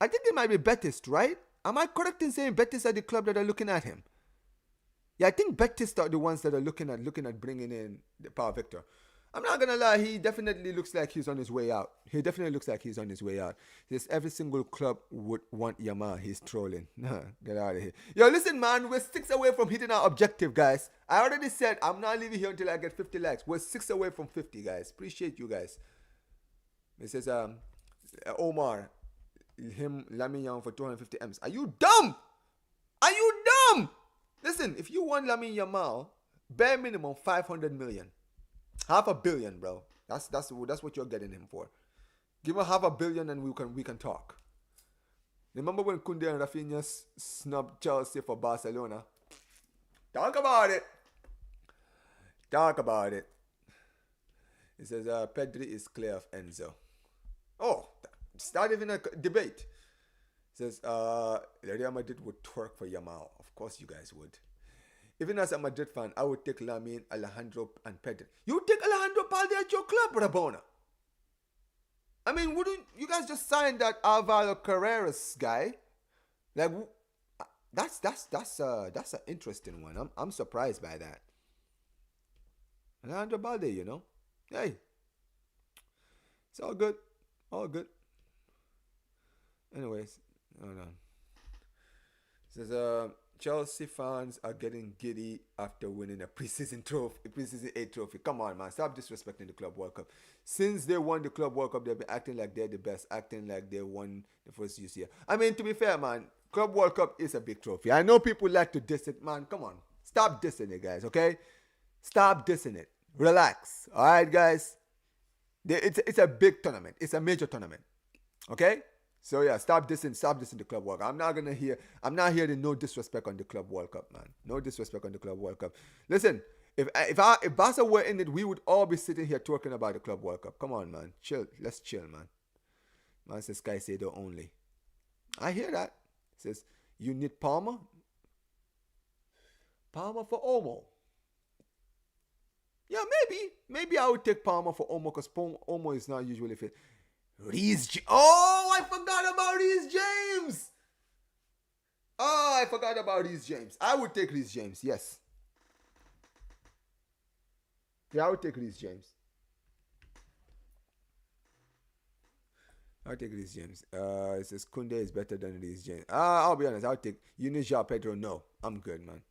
I think it might be Betis, right? Am I correct in saying Betis are the club that are looking at him? Yeah, I think Betis are the ones that are looking at bringing in the Paul Victor. I'm not gonna lie, he definitely looks like he's on his way out. Just every single club would want Yamal. He's trolling. Get out of here. Yo, listen, man, we're 6 away from hitting our objective, guys. I already said I'm not leaving here until I get 50 likes. We're 6 away from 50, guys. Appreciate you guys. It says Omar. Him Lamine Yamal for 250 M's. Are you dumb? Listen, if you want Lamine Yamal, bare minimum 500 million. $500 million, bro. That's what you're getting him for. Give him $500 million and we can talk. Remember when Koundé and Rafinha snubbed Chelsea for Barcelona? Talk about it. It says Pedri is clear of Enzo. Oh, it's not even a debate. It says Real Madrid would twerk for Yamal. Of course you guys would. Even as a Madrid fan, I would take Lamine, Alejandro, and Pedri. You take Alejandro Balde at your club, Rabona. I mean, wouldn't you guys just sign that Alvaro Carreras guy? Like, that's an interesting one. I'm surprised by that. Alejandro Balde, you know. Hey, it's all good. Anyways, hold on. It says Chelsea fans are getting giddy after winning a preseason 8 trophy. Come on, man. Stop disrespecting the Club World Cup. Since they won the Club World Cup, they've been acting like they're the best, acting like they won the first UCL. I mean, to be fair, man, Club World Cup is a big trophy. I know people like to diss it, man. Come on. Stop dissing it, guys, okay? Stop dissing it. Relax. All right, guys? It's a big tournament. It's a major tournament. Okay? So yeah, stop dissing the Club World Cup. I'm not here to no disrespect on the Club World Cup, man. No disrespect on the Club World Cup. Listen, if Barca were in it, we would all be sitting here talking about the Club World Cup. Come on, man. Chill. Let's chill, man. Man says Caicedo only. I hear that. Says you need Palmer. Palmer for Olmo. Yeah, maybe I would take Palmer for Olmo because Olmo is not usually fit. I forgot about Reece James. Oh, I forgot about Reece James. I would take Reece James. Yes. Yeah, I would take Reece James. I'll take Reece James. It says Kunde is better than Reece James. I'll be honest. I'll take Eunice Pedro. No, I'm good, man.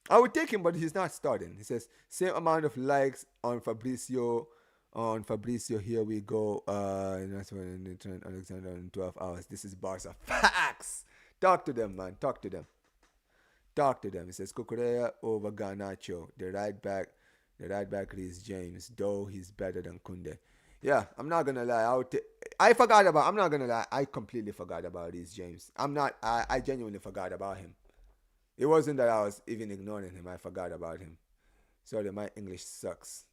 I would take him, but he's not starting. He says same amount of likes on Fabricio. On Fabricio, here we go. And that's when Alexander in 12 hours. This is Barca. Facts. Talk to them, man. Talk to them. Talk to them. It says Cucurella over Garnacho. The right back is James, though he's better than Kunde. Yeah, I'm not gonna lie. I forgot about. I'm not gonna lie. I completely forgot about Reece James. I'm not. I genuinely forgot about him. It wasn't that I was even ignoring him. I forgot about him. Sorry, my English sucks.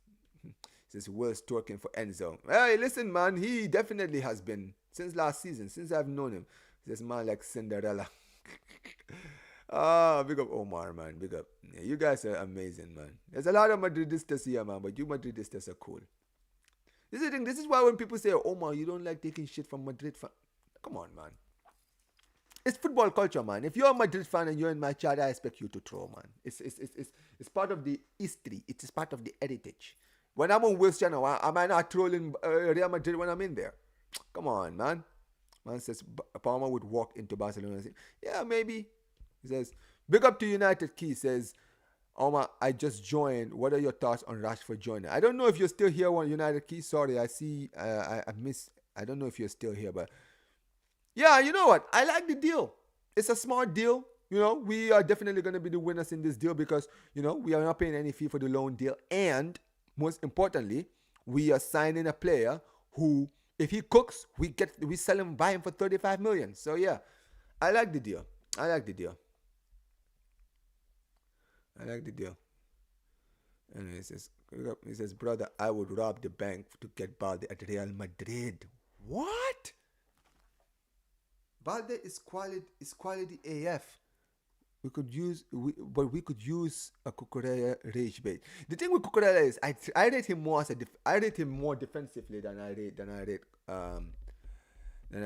Says Will's twerking for Enzo. Hey, listen, man. He definitely has been since last season. Since I've known him. This man like Cinderella. Big up Omar, man. Big up. Yeah, you guys are amazing, man. There's a lot of Madridistas here, man. But you Madridistas are cool. This is the thing. This is why when people say, Omar, you don't like taking shit from Madrid fan. Come on, man. It's football culture, man. If you're a Madrid fan and you're in my chat, I expect you to throw, man. It's part of the history. It is part of the heritage. When I'm on Will's channel, am I not trolling Real Madrid when I'm in there? Come on, man. Man says Palmer would walk into Barcelona and say, yeah, maybe. He says, big up to United Key. Says, Omar, I just joined. What are your thoughts on Rashford joining? I don't know if you're still here on United Key. Sorry, I see. I missed. I don't know if you're still here, but yeah, you know what? I like the deal. It's a smart deal. You know, we are definitely going to be the winners in this deal because, you know, we are not paying any fee for the loan deal. And most importantly, we are signing a player who, if he cooks, we sell him, buy him for 35 million. So yeah, I like the deal. I like the deal. And he says, brother, I would rob the bank to get Balde at Real Madrid. What? Balde is quality AF. We could use a Cucurella rage bait. The thing with Cucurella is I rate him more I rate him more defensively than I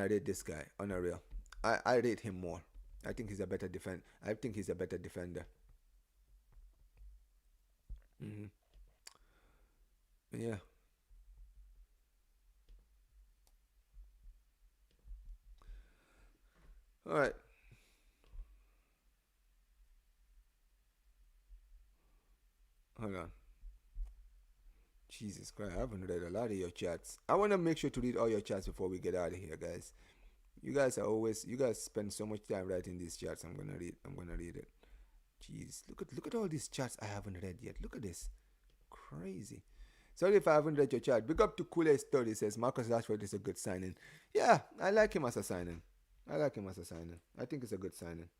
rate this guy on a real. I rate him more. I think he's a better defender. Mm-hmm. Yeah. All right. Hold on. Jesus Christ, I haven't read a lot of your chats. I want to make sure to read all your chats before we get out of here, guys. You guys spend so much time writing these chats. I'm gonna read it. Jeez, look at all these chats I haven't read yet. Look at this. Crazy. Sorry if I haven't read your chat. Big up to Kool-Aid Story says Marcus Rashford is a good signing. Yeah, I like him as a signing. I think it's a good signing.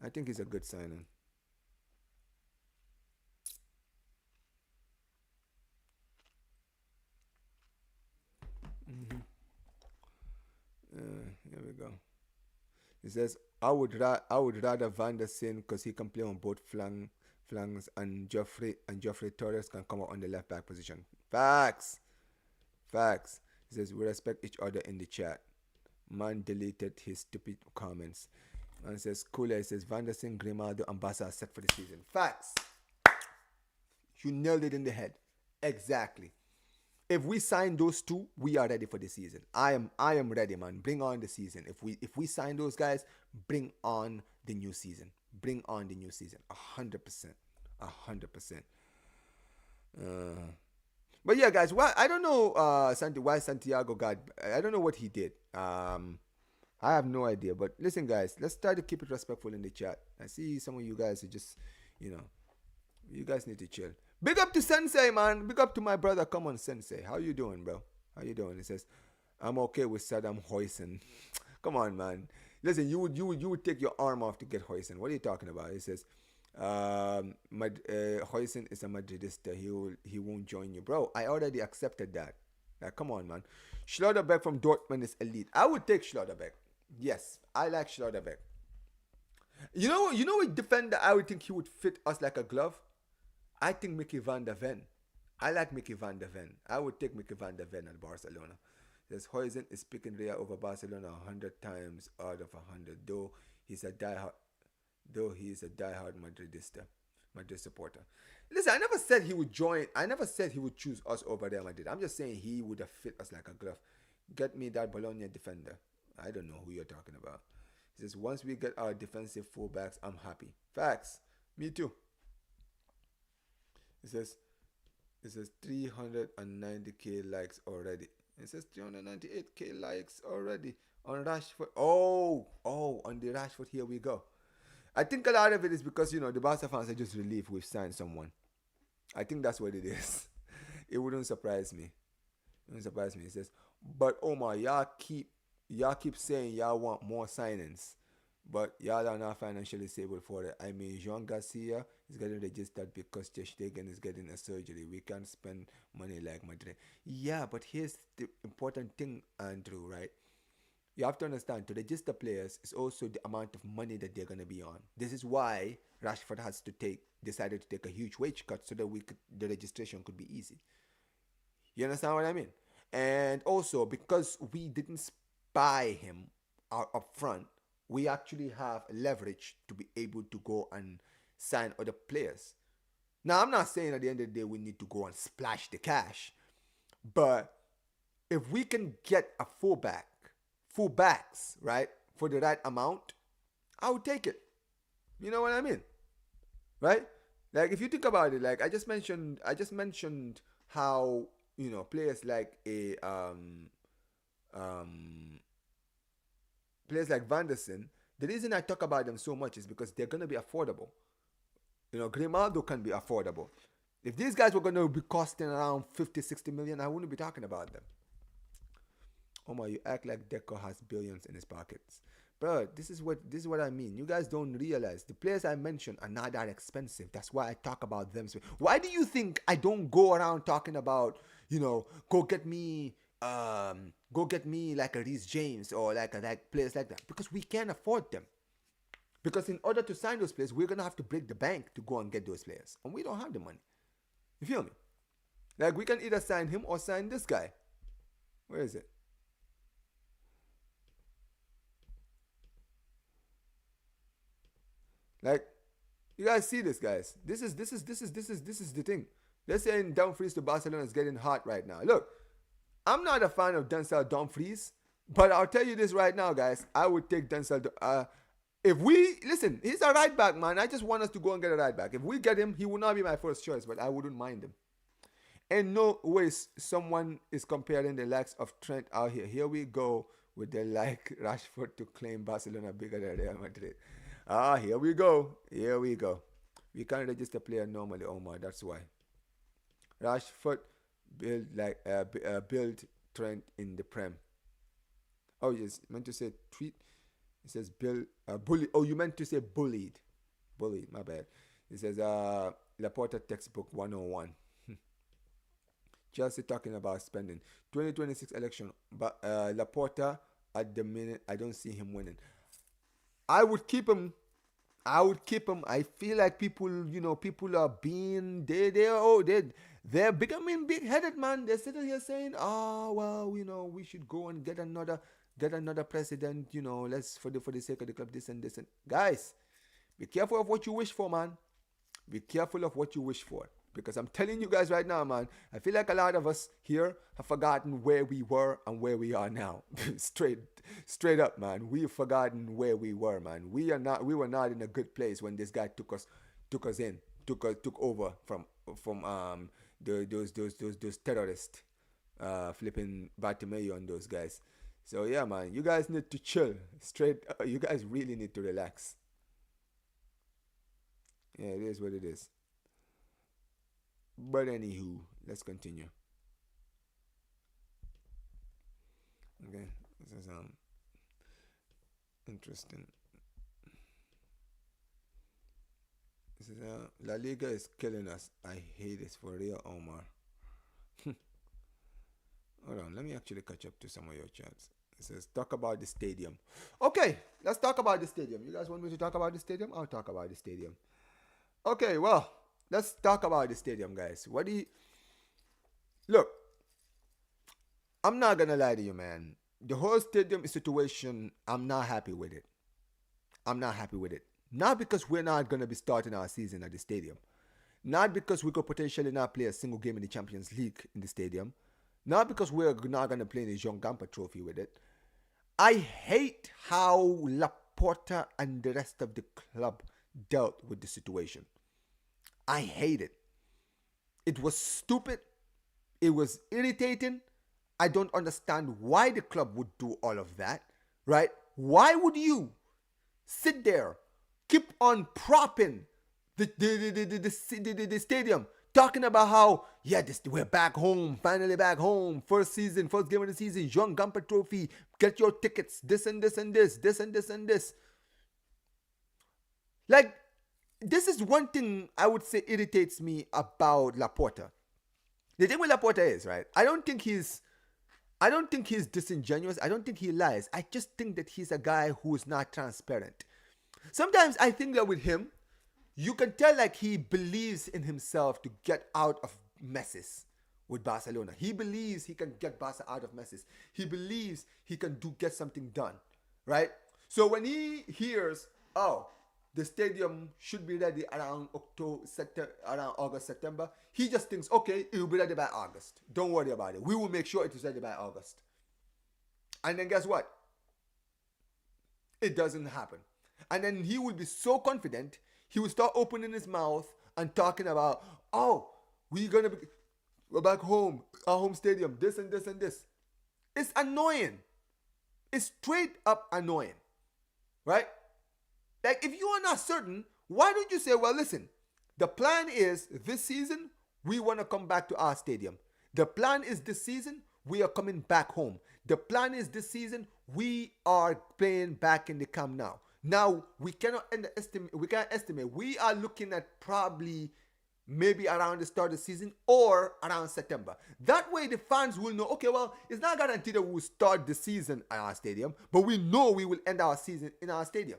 I think he's a good signing. Mm-hmm. Here we go. He says, I would rather Van der Sar because he can play on both flanks and Geoffrey Torres can come out on the left back position. Facts. He says, we respect each other in the chat. Man deleted his stupid comments. And says, Cooler says, Van der Sar, Grimaldo, and Barca are set for the season. Facts. You nailed it in the head. Exactly. If we sign those two, we are ready for the season. I am ready, man. Bring on the season. If we sign those guys, bring on the new season. 100%. But yeah, guys, I don't know why Santiago got. I don't know what he did. I have no idea. But listen, guys, let's try to keep it respectful in the chat. I see some of you guys are just, you guys need to chill. Big up to Sensei, man. Big up to my brother. Come on, Sensei. How you doing, bro? He says, I'm okay with Saddam Hussein. Come on, man. Listen, you would take your arm off to get Hussein. What are you talking about? He says, Hussein is a Madridista. He won't join you, bro. I already accepted that. Like, come on, man. Schlotterbeck from Dortmund is elite. I would take Schlotterbeck. Yes, I like Schlotterbeck. You know what defender I would think he would fit us like a glove? I think Mickey van der Ven. I like Mickey van der Ven. I would take Mickey van der Ven at Barcelona. Says Hoysen is picking Real over Barcelona 100 times out of 100. Though he is a diehard Madrid supporter. Listen, I never said he would join. I never said he would choose us over Real Madrid. I'm just saying he would have fit us like a glove. Get me that Bologna defender. I don't know who you're talking about. He says, once we get our defensive fullbacks, I'm happy. Facts. Me too. It says 390k likes already. It says 398k likes already on Rashford. Oh, on the Rashford. Here we go. I think a lot of it is because, the Barca fans are just relieved we've signed someone. I think that's what it is. It wouldn't surprise me. It says, but Omar, y'all keep saying y'all want more signings, but y'all are not financially stable for it. I mean, Jean Garcia is getting registered because Ter Stegen is getting a surgery. We can't spend money like Madrid. Yeah, but here's the important thing, Andrew, right? You have to understand, to register players is also the amount of money that they're going to be on. This is why Rashford decided to take a huge wage cut so that the registration could be easy. You understand what I mean? And also, because we didn't buy him out up front, we actually have leverage to be able to go and sign other players. Now, I'm not saying at the end of the day we need to go and splash the cash, but if we can get a fullbacks, right, for the right amount, I would take it. You know what I mean? Right? Like, if you think about it, like I just mentioned how, players like players like Van der Sar, the reason I talk about them so much is because they're going to be affordable. Grimaldo can be affordable. If these guys were going to be costing around 50, 60 million, I wouldn't be talking about them. Omar, you act like Deco has billions in his pockets. Bro, this is what I mean. You guys don't realize the players I mentioned are not that expensive. That's why I talk about them. Why do you think I don't go around talking about, go get me like a Reece James or like players like that? Because we can't afford them. Because in order to sign those players, we're gonna have to break the bank to go and get those players, and we don't have the money. You feel me? Like, we can either sign him or sign this guy. Where is it? Like, you guys see this, guys. This is the thing. They're saying Dumfries to Barcelona is getting hot right now. Look, I'm not a fan of Denzel Dumfries, but I'll tell you this right now, guys. I would take Denzel. Listen, he's a right back, man. I just want us to go and get a right back. If we get him, he would not be my first choice, but I wouldn't mind him. And no ways someone is comparing the likes of Trent out here. Here we go with the Rashford to claim Barcelona bigger than Real Madrid. Here we go. We can't register player normally, Omar. That's why. Rashford build Trent in the Prem. Oh, yes, meant to say tweet. It says bully. Oh, you meant to say bullied. Bullied, my bad. It says Laporta textbook 101. Chelsea talking about spending. 2026 election. But Laporta, at the minute, I don't see him winning. I would keep him. I feel like people are being they're becoming big-headed, man. They're sitting here saying, we should go and get another president, let's for the sake of the club, this and this. And guys, be careful of what you wish for, man. Be careful of what you wish for. Because I'm telling you guys right now, man, I feel like a lot of us here have forgotten where we were and where we are now. Straight up, man. We've forgotten where we were, man. We were not in a good place when this guy took over from those terrorists, flipping Bartomeu on those guys. So yeah, man, you guys need to chill. You guys really need to relax. Yeah, it is what it is. But anywho, let's continue. Okay, this is interesting. This is La Liga is killing us. I hate this for real, Omar. Hold on, let me actually catch up to some of your chats. It says talk about the stadium. Okay, let's talk about the stadium. You guys want me to talk about the stadium? I'll talk about the stadium. Okay, well, let's talk about the stadium, guys. Look, I'm not gonna lie to you, man. The whole stadium situation, I'm not happy with it. I'm not happy with it. Not because we're not gonna be starting our season at the stadium. Not because we could potentially not play a single game in the Champions League in the stadium. Not because we're not gonna play in the Jean Gamper Trophy with it. I hate how Laporta and the rest of the club dealt with the situation. I hate it. It was stupid. It was irritating. I don't understand why the club would do all of that, right? Why would you sit there, keep on propping the stadium, talking about how, yeah, we're back home, finally back home, first season, first game of the season, Jean Gamper Trophy, get your tickets, this and this and this, this and this and this. Like, this is one thing I would say irritates me about Laporta. The thing with Laporta is, right, I don't think he's disingenuous. I don't think he lies. I just think that he's a guy who is not transparent. Sometimes I think that with him, you can tell like he believes in himself to get out of messes with Barcelona. He believes he can get Barca out of messes. He believes he can get something done, right? So when he hears, oh, the stadium should be ready around August, September, he just thinks, okay, it will be ready by August. Don't worry about it. We will make sure it is ready by August. And then guess what? It doesn't happen. And then he will be so confident, he will start opening his mouth and talking about, oh, we're back home, our home stadium, this and this and this. It's annoying. It's straight up annoying, right? Like, if you are not certain, why don't you say, well, listen, the plan is this season, we want to come back to our stadium. The plan is this season, we are coming back home. The plan is this season, we are playing back in the Camp Nou. Now, we cannot estimate. We are looking at probably maybe around the start of the season or around September. That way, the fans will know, okay, well, it's not guaranteed that we will start the season at our stadium, but we know we will end our season in our stadium.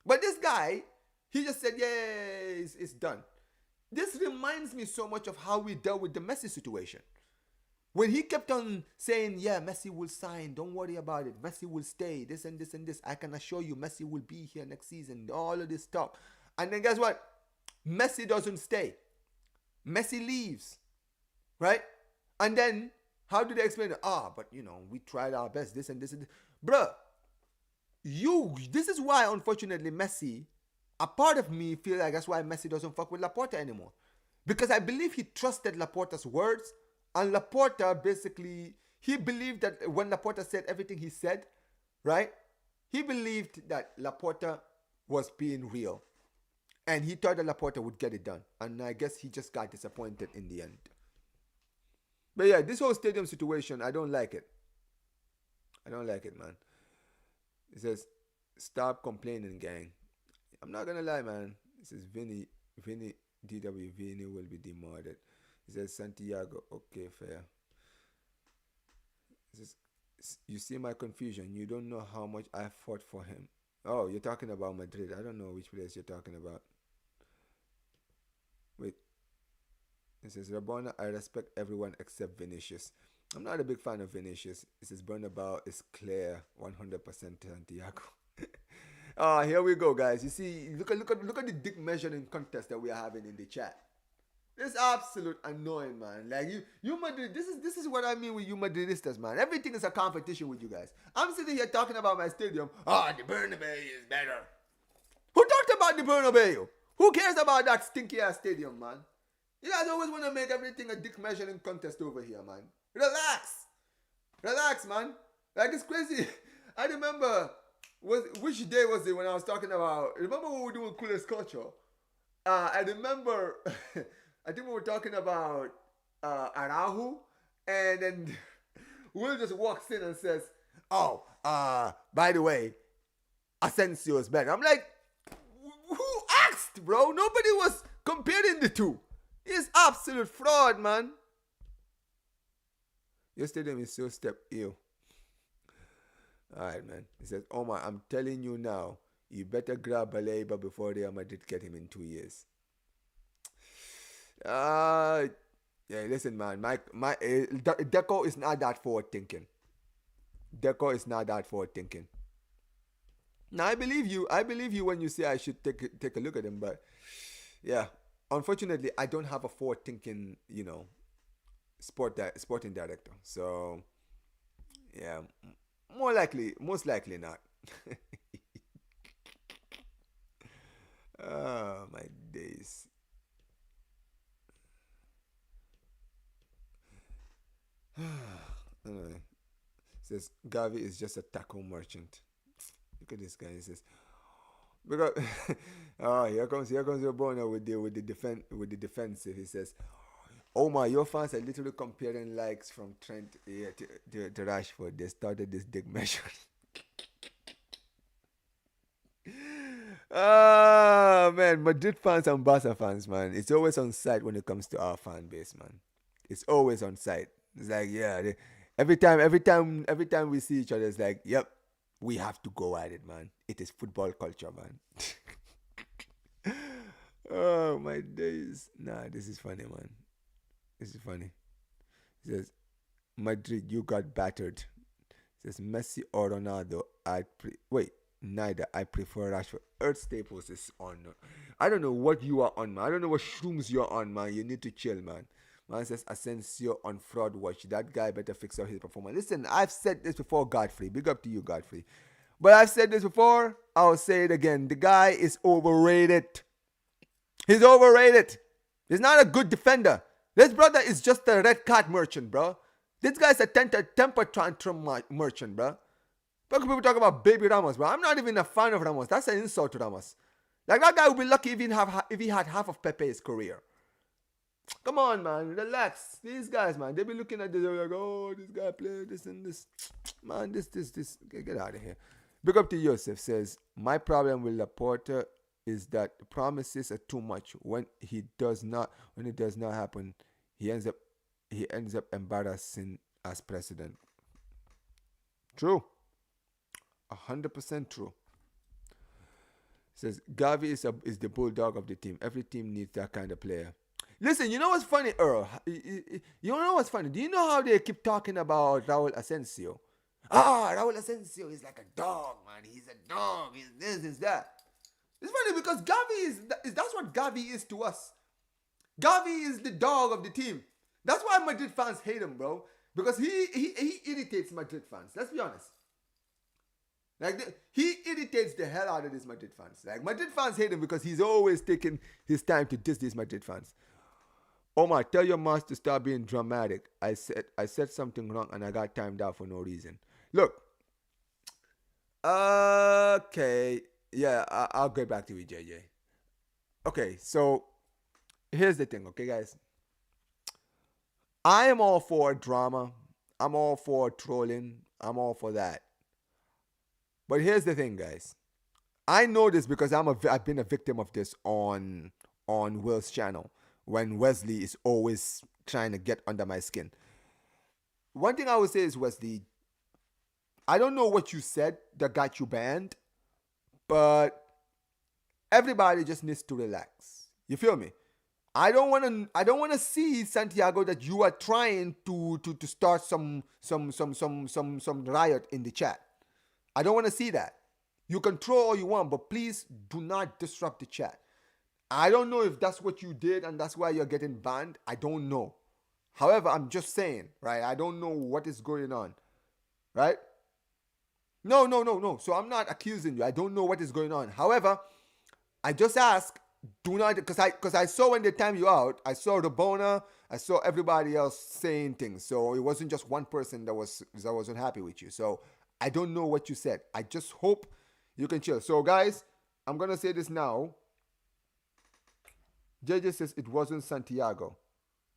But this guy, he just said, yeah, it's done. This reminds me so much of how we dealt with the Messi situation. When he kept on saying, yeah, Messi will sign, don't worry about it, Messi will stay, this and this and this, I can assure you Messi will be here next season, all of this talk. And then guess what? Messi doesn't stay. Messi leaves, right? And then, how do they explain it? But we tried our best, this and this and this. Bruh, this is why, unfortunately, Messi, a part of me feel like that's why Messi doesn't fuck with Laporta anymore. Because I believe he trusted Laporta's words, and Laporta basically, he believed that when Laporta said everything he said, right? He believed that Laporta was being real. And he thought that Laporta would get it done. And I guess he just got disappointed in the end. But yeah, this whole stadium situation, I don't like it. I don't like it, man. It says, stop complaining, gang. I'm not gonna lie, man. It says Vinny DW Vinny will be demoted. It says Santiago, okay, fair. It says, you see my confusion. You don't know how much I fought for him. Oh, you're talking about Madrid. I don't know which place you're talking about. Wait. It says, Rabona, I respect everyone except Vinicius. I'm not a big fan of Vinicius. It says, Burnabout is clear, 100% Santiago. Here we go, guys. You see, look at the dick measuring contest that we are having in the chat. It's absolute annoying, man. Like you Madrid, this is what I mean with you Madridistas, man. Everything is a competition with you guys. I'm sitting here talking about my stadium. The Bernabeu is better. Who talked about the Bernabeu? Who cares about that stinky ass stadium, man? You guys always want to make everything a dick measuring contest over here, man. Relax, man. Like, it's crazy. I remember, which day was it when I was talking about, remember when we were doing coolest culture? I remember, I think we were talking about Araujo, and then Will just walks in and says, by the way, Asensio is better. I'm like, who asked, bro? Nobody was comparing the two. He's absolute fraud, man. Your stadium is so step ill. Alright, man. He says, Omar, I'm telling you now, you better grab Baleba before Real Madrid get him in 2 years. Yeah, listen, man. Deco is not that forward thinking. Deco is not that forward thinking. Now I believe you. I believe you when you say I should take a look at him. But yeah, unfortunately, I don't have a forward thinking, sporting director. So yeah, most likely not. Oh my days. Anyway, says Gavi is just a taco merchant. Look at this guy. He says because oh here comes your boner with the defensive. He says, "Oh my, your fans are literally comparing likes from Trent to Rashford. They started this dick measure." Ah man, Madrid fans and Barca fans, man. It's always on site when it comes to our fan base, man. It's always on site. It's like, yeah, every time we see each other, it's like, yep, we have to go at it, man. It is football culture, man. Oh my days. Nah, this is funny, man. This is funny. It says, Madrid, you got battered. It says Messi or Ronaldo. Wait, neither. I prefer Rashford. Earth Staples is on. I don't know what you are on, man. I don't know what shrooms you're on, man. You need to chill, man. Man says Asensio on fraud watch. That guy better fix out his performance. Listen, I've said this before, Godfrey. Big up to you, Godfrey. But I've said this before. I'll say it again. The guy is overrated. He's overrated. He's not a good defender. This brother is just a red card merchant, bro. This guy's a temper tantrum merchant, bro. But people talk about baby Ramos, bro. I'm not even a fan of Ramos. That's an insult to Ramos. Like, that guy would be lucky if he had half of Pepe's career. Come on, man. Relax. These guys, man, they be looking at this. They're like, oh, this guy played this and this. Man, this. Get out of here. Big up to Joseph. Says, my problem with Laporta is that promises are too much. When it does not happen, he ends up embarrassing as president. True. 100% true. Says Gavi is the bulldog of the team. Every team needs that kind of player. Listen, you know what's funny, Earl? You know what's funny? Do you know how they keep talking about Raul Asensio? Raul Asensio is like a dog, man. He's a dog. He's this, he's that. It's funny because that's what Gavi is to us. Gavi is the dog of the team. That's why Madrid fans hate him, bro. Because he irritates Madrid fans. Let's be honest. Like, he irritates the hell out of these Madrid fans. Like, Madrid fans hate him because he's always taking his time to diss these Madrid fans. Omar, tell your moms to stop being dramatic. I said something wrong and I got timed out for no reason. Look. Okay. Yeah, I'll get back to you, JJ. Okay, so here's the thing, okay, guys? I am all for drama. I'm all for trolling. I'm all for that. But here's the thing, guys. I know this because I've been a victim of this on Will's channel when Wesley is always trying to get under my skin. One thing I would say is, Wesley, I don't know what you said that got you banned, but everybody just needs to relax. You feel me? I don't want to see, Santiago, that you are trying to start some riot in the chat. I don't want to see that. You can troll all you want, but please do not disrupt the chat. I don't know if that's what you did and that's why you're getting banned. I don't know. However, I'm just saying, right? I don't know what is going on, right? No. So I'm not accusing you. I don't know what is going on. However, I just ask, do not, because I saw when they timed you out, I saw Rabona, I saw everybody else saying things. So it wasn't just one person that wasn't happy with you. So I don't know what you said. I just hope you can chill. So guys, I'm gonna say this now. JJ says it wasn't Santiago.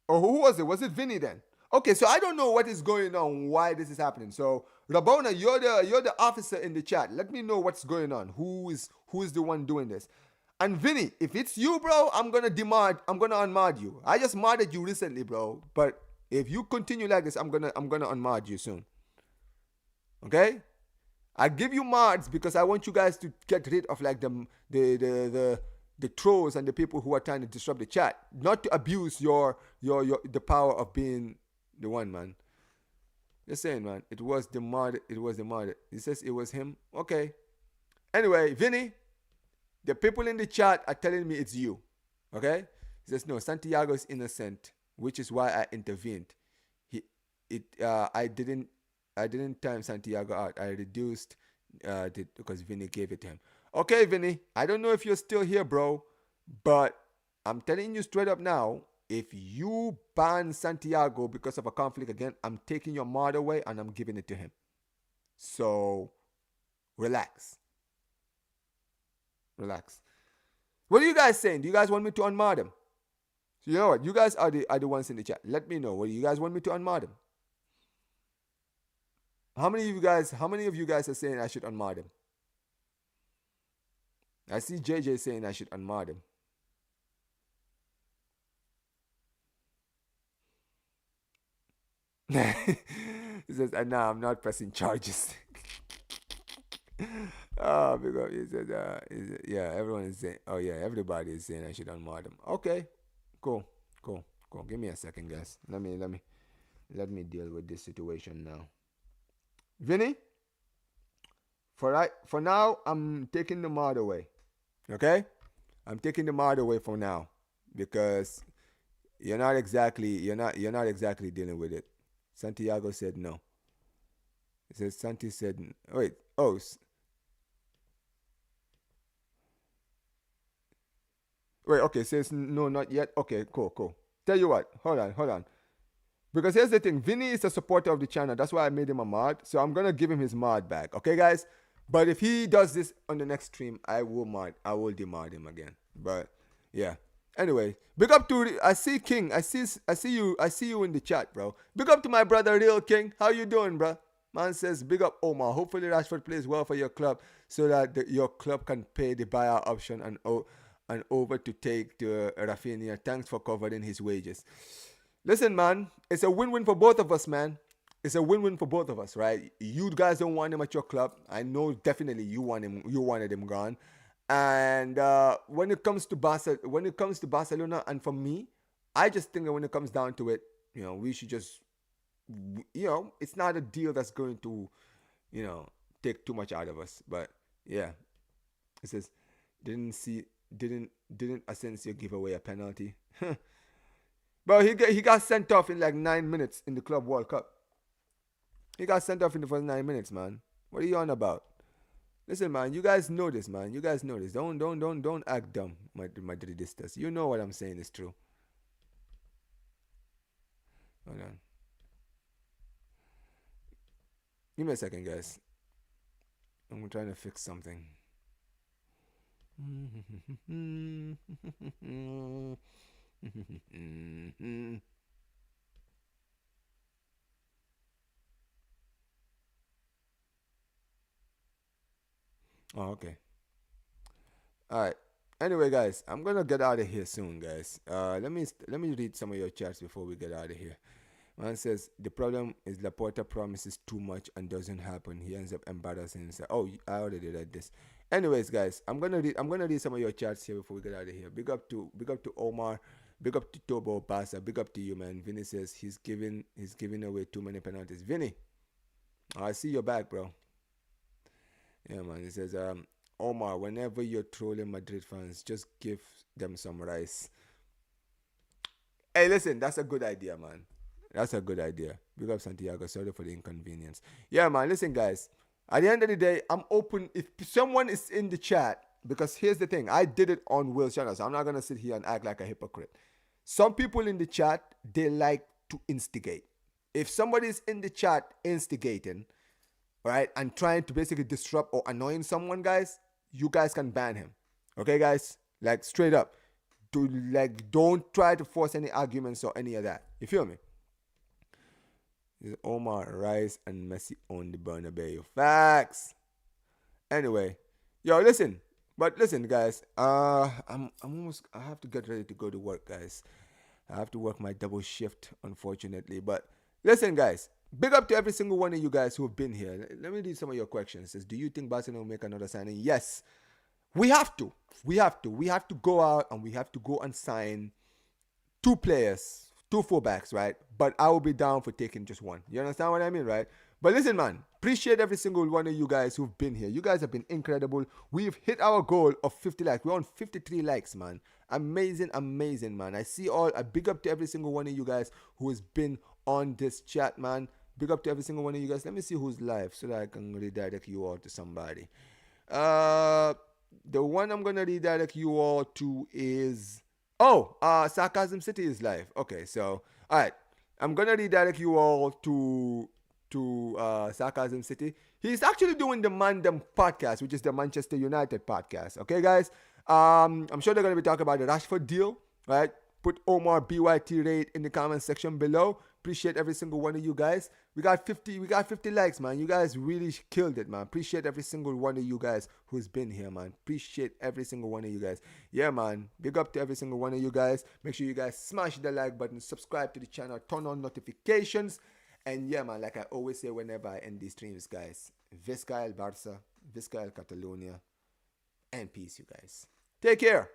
Or who was it? Was it Vinny then? Okay, so I don't know what is going on, why this is happening. So Rabona, you're the officer in the chat. Let me know what's going on. Who is the one doing this? And Vinny, if it's you, bro, I'm gonna unmod you. I just modded you recently, bro. But if you continue like this, I'm gonna unmod you soon. Okay? I give you mods because I want you guys to get rid of like the the trolls and the people who are trying to disrupt the chat, not to abuse your the power of being the one, man. Just saying, man. It was the mod. It was the mod. He says it was him. Okay. Anyway, Vinny, the people in the chat are telling me it's you. Okay. He says no. Santiago is innocent, which is why I intervened. I didn't time Santiago out. I reduced it because Vinny gave it to him. Okay, Vinny. I don't know if you're still here, bro, but I'm telling you straight up now. If you ban Santiago because of a conflict again, I'm taking your mod away and I'm giving it to him. So, relax. Relax. What are you guys saying? Do you guys want me to unmod him? So you know what? You guys are the ones in the chat. Let me know. What do you guys want me to unmod him? How many of you guys are saying I should unmod him? I see JJ saying I should unmod him. He says, and now I'm not pressing charges. Oh, because he said, yeah, everyone is saying, oh yeah, everybody is saying I should unmod him. Okay, cool. Give me a second, guys. Let me deal with this situation now. Vinny, for now, I'm taking the mod away. Okay, I'm taking the mod away for now because you're not exactly dealing with it. Santiago said no. It says Santi said wait. Oh. Wait, okay, says no, not yet. Okay, cool. Tell you what, hold on. Because here's the thing, Vinny is a supporter of the channel. That's why I made him a mod. So I'm gonna give him his mod back. Okay, guys? But if he does this on the next stream, I will demod him again. But yeah. Anyway, big up to I see King. I see you in the chat, bro. Big up to my brother Real King. How you doing, bro? Man says big up Omar. Hopefully Rashford plays well for your club so that your club can pay the buyout option and over to take to Rafinha. Thanks for covering his wages. Listen, man, it's a win-win for both of us, man. It's a win-win for both of us, right? You guys don't want him at your club. I know definitely you wanted him gone. And when it comes to Barcelona, and for me, I just think that when it comes down to it, we should just, it's not a deal that's going to, take too much out of us. But yeah, it says, didn't Asensio give away a penalty? But he got sent off in like 9 minutes in the Club World Cup. He got sent off in the first 9 minutes, man. What are you on about? Listen, man, you guys know this, man. You guys know this. Don't act dumb, Madridistas. You know what I'm saying is true. Hold on. Give me a second, guys. I'm trying to fix something. Oh, okay. All right. Anyway, guys, I'm gonna get out of here soon, guys. Let me read some of your chats before we get out of here. Man says the problem is Laporta promises too much and doesn't happen. He ends up embarrassing himself. Oh, I already read this. Anyways, guys, I'm gonna read some of your chats here before we get out of here. Big up to Omar. Big up to Tobo Barça. Big up to you, man. Vinny says he's giving away too many penalties. Vinny, I see your back, bro. Yeah, man. He says, Omar, whenever you're trolling Madrid fans, just give them some rice. Hey, listen, that's a good idea, man. That's a good idea. Big up Santiago. Sorry for the inconvenience. Yeah, man. Listen, guys. At the end of the day, I'm open. If someone is in the chat, because here's the thing. I did it on Will's channel, so I'm not going to sit here and act like a hypocrite. Some people in the chat, they like to instigate. If somebody's in the chat instigating, right, and trying to basically disrupt or annoying someone, guys, you guys can ban him. Okay, guys? Like, straight up. Don't try to force any arguments or any of that. You feel me? Omar, Rice, and Messi on the Bernabeu. Facts. Anyway, yo, listen. But listen, guys. I have to get ready to go to work, guys. I have to work my double shift, unfortunately. But listen, guys. Big up to every single one of you guys who have been here. Let me read some of your questions. It says, do you think Barcelona will make another signing? Yes. We have to. We have to go out and we have to go and sign two players, two fullbacks, right? But I will be down for taking just one. You understand what I mean, right? But listen, man, appreciate every single one of you guys who've been here. You guys have been incredible. We've hit our goal of 50 likes. We're on 53 likes, man. Amazing, amazing, man. I see all. A big up to every single one of you guys who has been on this chat, man. Big up to every single one of you guys. Let me see who's live so that I can redirect you all to somebody. The one I'm gonna redirect you all to is Sarcasm City is live. Okay, so all right, I'm gonna redirect you all to Sarcasm City. He's actually doing the Mandem podcast, which is the Manchester United podcast. Okay, guys. I'm sure they're gonna be talking about the Rashford deal, right? Put Omar BYT rate in the comment section below. Appreciate every single one of you guys. We got 50 likes, man. You guys really killed it, man. Appreciate every single one of you guys who's been here, man. Appreciate every single one of you guys. Yeah, man. Big up to every single one of you guys. Make sure you guys smash the like button, subscribe to the channel, turn on notifications. And yeah, man, like I always say whenever I end these streams, guys, Visca el Barça, Visca el Catalonia, and peace, you guys. Take care.